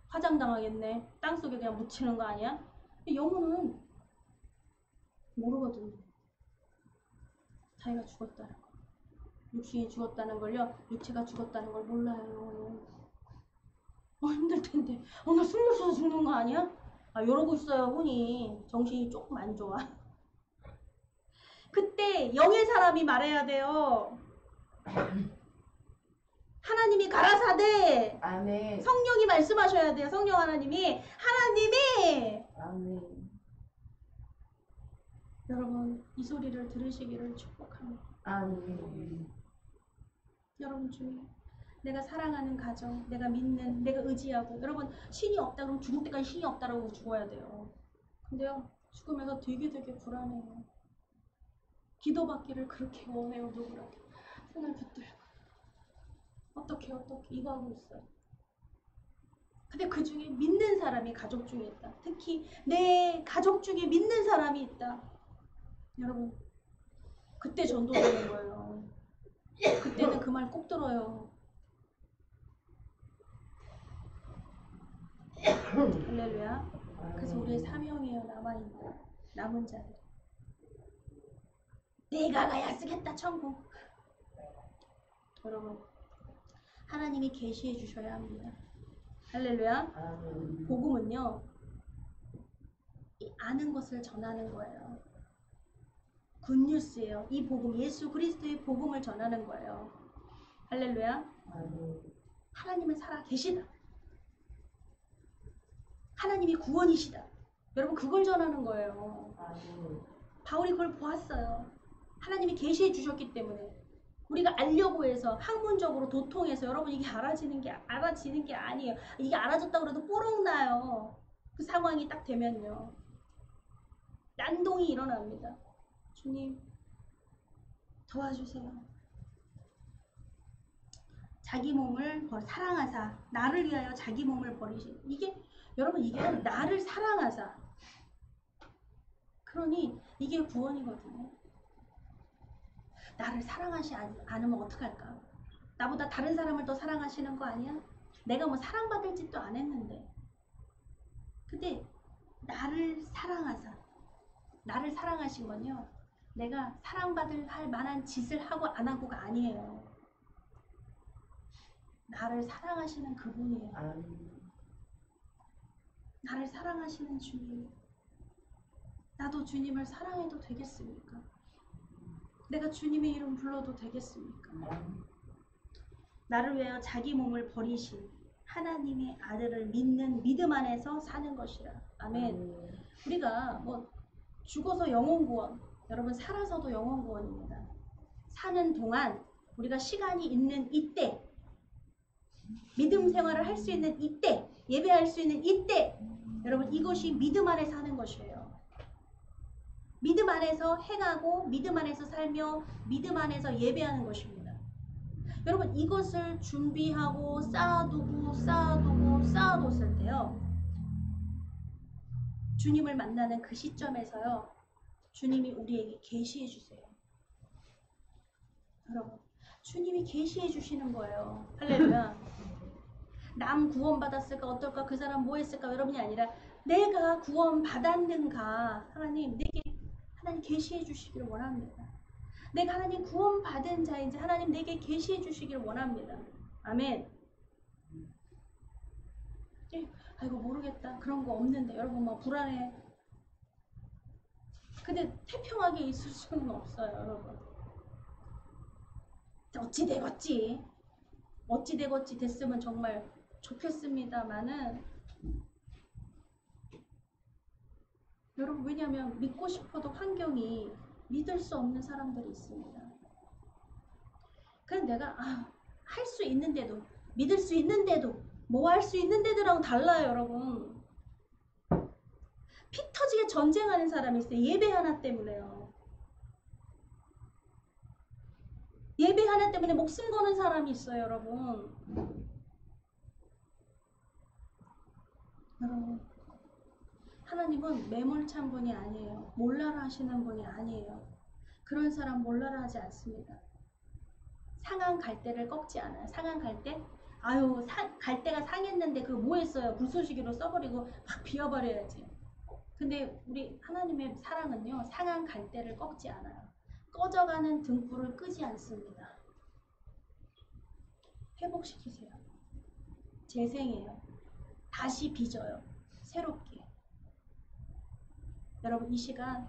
화장당하겠네. 땅속에 그냥 묻히는 거 아니야? 영혼은 모르거든요. 자기가 죽었다는 거. 육신이 죽었다는 걸요, 육체가 죽었다는 걸 몰라요. 힘들 텐데. 나 숨을 쉬어서 죽는 거 아니야? 이러고 있어요. 혼이, 정신이 조금 안 좋아. 그때 영의 사람이 말해야 돼요. 하나님이 가라사대 아멘. 성령이 말씀하셔야 돼요. 성령 하나님이 아멘. 여러분 이 소리를 들으시기를 축복합니다. 아멘. 여러분 주님 내가 사랑하는 가정, 내가 믿는, 내가 의지하고 여러분 신이 없다 그러면 죽을 때까지 신이 없다라고 죽어야 돼요. 근데요 죽으면서 되게 불안해요. 기도받기를 그렇게 원해요. 누구라도 손을 붙들고 어떻게 이거 하고 있어요. 근데 그 중에 믿는 사람이 가족 중에 있다. 특히 내 가족 중에 믿는 사람이 있다. 여러분 그때 전도되는 거예요. 그때는 그 말 꼭 들어요. 할렐루야. 그래서 우리의 사명이에요. 남아있는 남은 자들. 내가 가야 쓰겠다 천국. 여러분 하나님이 계시해 주셔야 합니다. 할렐루야. 아멘. 복음은요 이 아는 것을 전하는 거예요. 굿뉴스예요. 이 복음 예수 그리스도의 복음을 전하는 거예요. 할렐루야. 아멘. 하나님은 살아 계시다. 하나님이 구원이시다. 여러분 그걸 전하는 거예요. 아멘. 바울이 그걸 보았어요. 하나님이 계시해 주셨기 때문에 우리가 알려고 해서 학문적으로 도통해서 여러분 이게 알아지는 게 아니에요. 이게 알아졌다고 해도 뽀록 나요. 그 상황이 딱 되면요. 난동이 일어납니다. 주님 도와주세요. 자기 몸을 사랑하사 나를 위하여 자기 몸을 버리신 이게 여러분 이게 나를 사랑하사 그러니 이게 구원이거든요. 나를 사랑하지 않으면 어떡할까? 나보다 다른 사람을 더 사랑하시는 거 아니야? 내가 뭐 사랑받을 짓도 안 했는데. 근데 나를 사랑하사 나를 사랑하신 건요. 내가 사랑받을 할 만한 짓을 하고 안 하고가 아니에요. 나를 사랑하시는 그분이에요. 아멘. 나를 사랑하시는 주님. 나도 주님을 사랑해도 되겠습니까? 내가 주님의 이름 불러도 되겠습니까? 나를 위하여 자기 몸을 버리신 하나님의 아들을 믿는 믿음 안에서 사는 것이라. 아멘. 우리가 뭐 죽어서 영혼 구원, 여러분 살아서도 영혼 구원입니다. 사는 동안 우리가 시간이 있는 이때, 믿음 생활을 할 수 있는 이때, 예배할 수 있는 이때, 여러분 이것이 믿음 안에 사는 것이에요. 믿음 안에서 행하고 믿음 안에서 살며 믿음 안에서 예배하는 것입니다. 여러분 이것을 준비하고 쌓아뒀을 때요. 주님을 만나는 그 시점에서요. 주님이 우리에게 계시해 주세요. 여러분 주님이 계시해 주시는 거예요. 할렐루야. 남 구원받았을까 어떨까 그 사람 뭐 했을까 여러분이 아니라 내가 구원받았는가 하나님 계시해 주시기를 원합니다. 내가 하나님 구원받은 자인지 하나님 내게 계시해 주시기를 원합니다. 아멘. 아이고 모르겠다. 그런 거 없는데 여러분 뭐 불안해. 근데 태평하게 있을 수는 없어요. 여러분. 어찌 되겠지 됐으면 정말 좋겠습니다만은 여러분 왜냐하면 믿고 싶어도 환경이 믿을 수 없는 사람들이 있습니다. 그래서 내가 할 수 있는데도 믿을 수 있는데도 뭐 할 수 있는데도랑 달라요. 여러분 피 터지게 전쟁하는 사람이 있어요. 예배 하나 때문에요. 예배 하나 때문에 목숨 거는 사람이 있어요. 여러분 하나님은 매몰찬 분이 아니에요. 몰라라 하시는 분이 아니에요. 그런 사람 몰라라 하지 않습니다. 상한 갈대를 꺾지 않아요. 상한 갈대? 갈대가 상했는데 그거 뭐 했어요? 불쏘시개로 써버리고 막 비워버려야지. 근데 우리 하나님의 사랑은요. 상한 갈대를 꺾지 않아요. 꺼져가는 등불을 끄지 않습니다. 회복시키세요. 재생해요. 다시 빚어요. 새롭게. 여러분 이 시간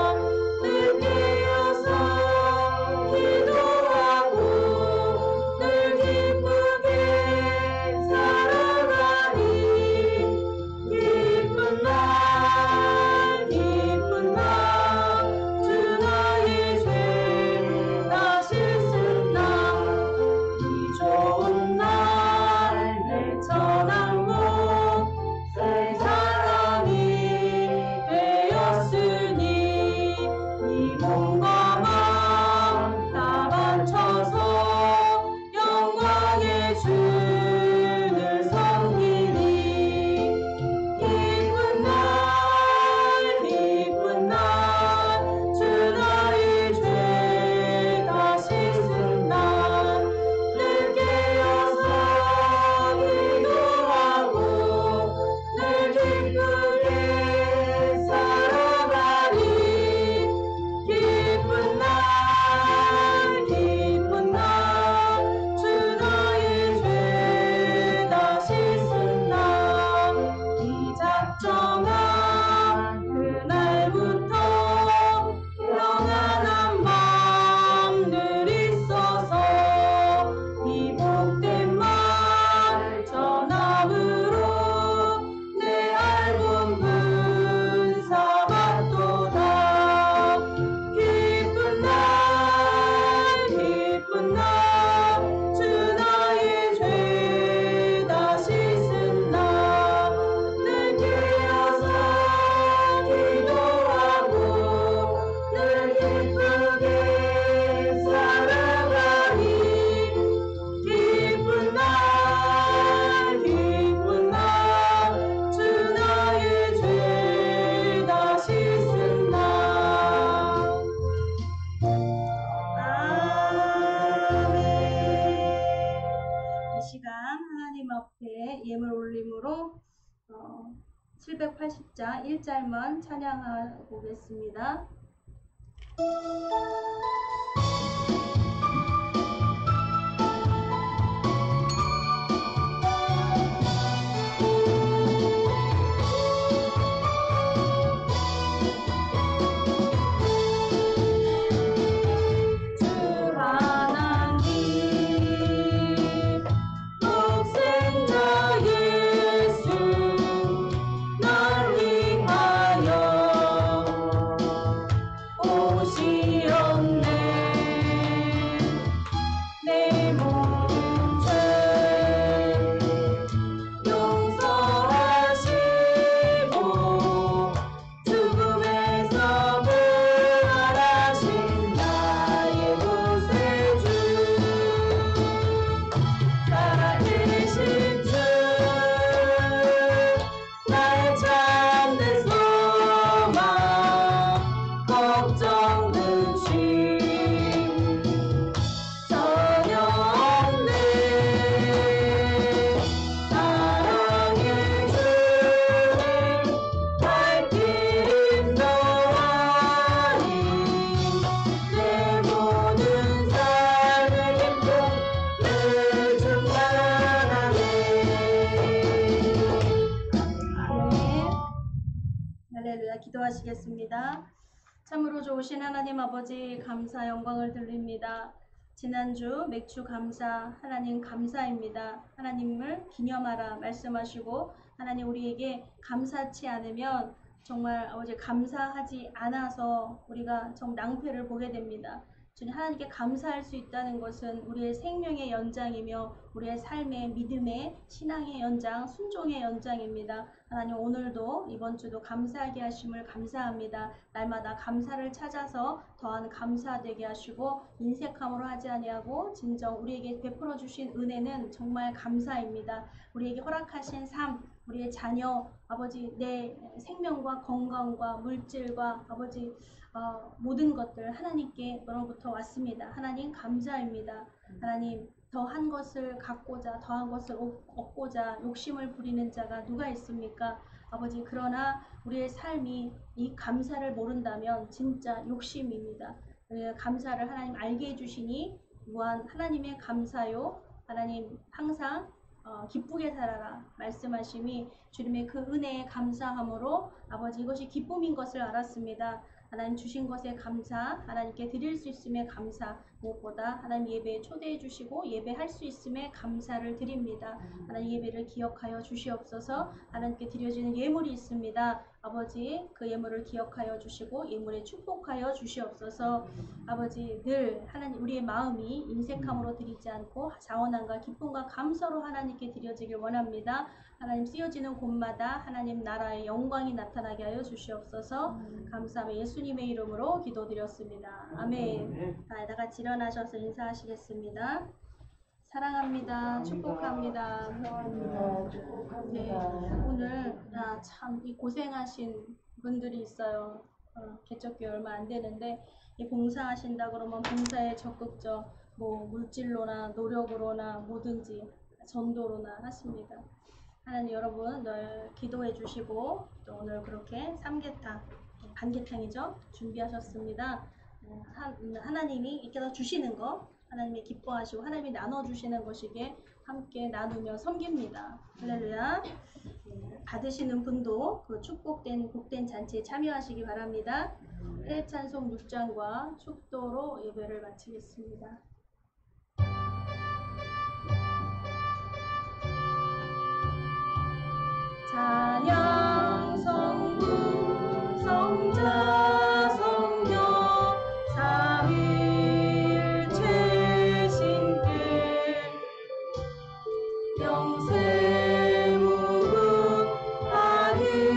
780장 1절만 찬양하고 보겠습니다. 기도하시겠습니다. 참으로 좋으신 하나님 아버지 감사 영광을 드립니다. 지난주 맥주 감사 하나님 감사입니다. 하나님을 기념하라 말씀하시고 하나님 우리에게 감사치 않으면 정말 아버지 감사하지 않아서 우리가 정 낭패를 보게 됩니다. 주님 하나님께 감사할 수 있다는 것은 우리의 생명의 연장이며 우리의 삶의 믿음의 신앙의 연장, 순종의 연장입니다. 하나님 오늘도 이번 주도 감사하게 하심을 감사합니다. 날마다 감사를 찾아서 더한 감사되게 하시고 인색함으로 하지 아니하고 진정 우리에게 베풀어 주신 은혜는 정말 감사입니다. 우리에게 허락하신 삶, 우리의 자녀, 아버지 내 생명과 건강과 물질과 아버지 모든 것들 하나님께 너로부터 왔습니다. 하나님 감사입니다. 하나님 더한 것을 갖고자 더한 것을 얻고자 욕심을 부리는 자가 누가 있습니까? 아버지 그러나 우리의 삶이 이 감사를 모른다면 진짜 욕심입니다. 감사를 하나님 알게 해주시니 무한 하나님의 감사요. 하나님 항상 기쁘게 살아라 말씀하심이 주님의 그 은혜에 감사함으로 아버지 이것이 기쁨인 것을 알았습니다. 하나님 주신 것에 감사, 하나님께 드릴 수 있음에 감사, 무엇보다 하나님 예배에 초대해 주시고 예배할 수 있음에 감사를 드립니다. 하나님 예배를 기억하여 주시옵소서. 하나님께 드려지는 예물이 있습니다. 아버지 그 예물을 기억하여 주시고 예물에 축복하여 주시옵소서. 아버지 늘 하나님 우리의 마음이 인색함으로 드리지 않고 자원함과 기쁨과 감사로 하나님께 드려지길 원합니다. 하나님 쓰여지는 곳마다 하나님 나라의 영광이 나타나게 하여 주시옵소서. 감사하며 예수님의 이름으로 기도드렸습니다. 아멘. 다 같이 일어나셔서 인사하시겠습니다. 사랑합니다. 축복합니다. 네, 오늘 참 이 고생하신 분들이 있어요. 개척기 얼마 안 되는데 이 봉사하신다 그러면 봉사에 적극적 물질로나 노력으로나 뭐든지 전도로나 하십니다. 하나님 여러분 늘 기도해 주시고 또 오늘 그렇게 삼계탕 반계탕이죠 준비하셨습니다. 하나님이 이렇게 주시는 거 하나님이 기뻐하시고 하나님이 나눠주시는 것이기에 함께 나누며 섬깁니다. 할렐루야. 받으시는 분도 그 축복된 복된 잔치에 참여하시기 바랍니다. 해찬송 6장과 축도로 예배를 마치겠습니다. 찬양 성부 성자 성령 삼위일체 신께 영생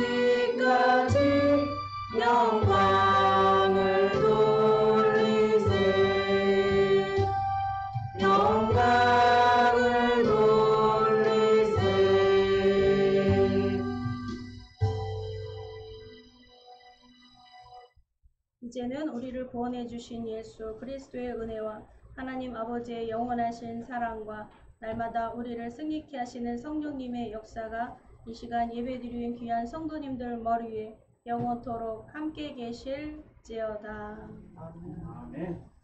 무궁하기까지 영광을 돌리세 영광을 돌리세. 이제는 우리를 구원해 주신 예수 그리스도의 은혜와 하나님 아버지의 영원하신 사랑과 날마다 우리를 승리케 하시는 성령님의 역사가 이 시간 예배드리는 귀한 성도님들 머리에 영원토록 함께 계실지어다. 아멘.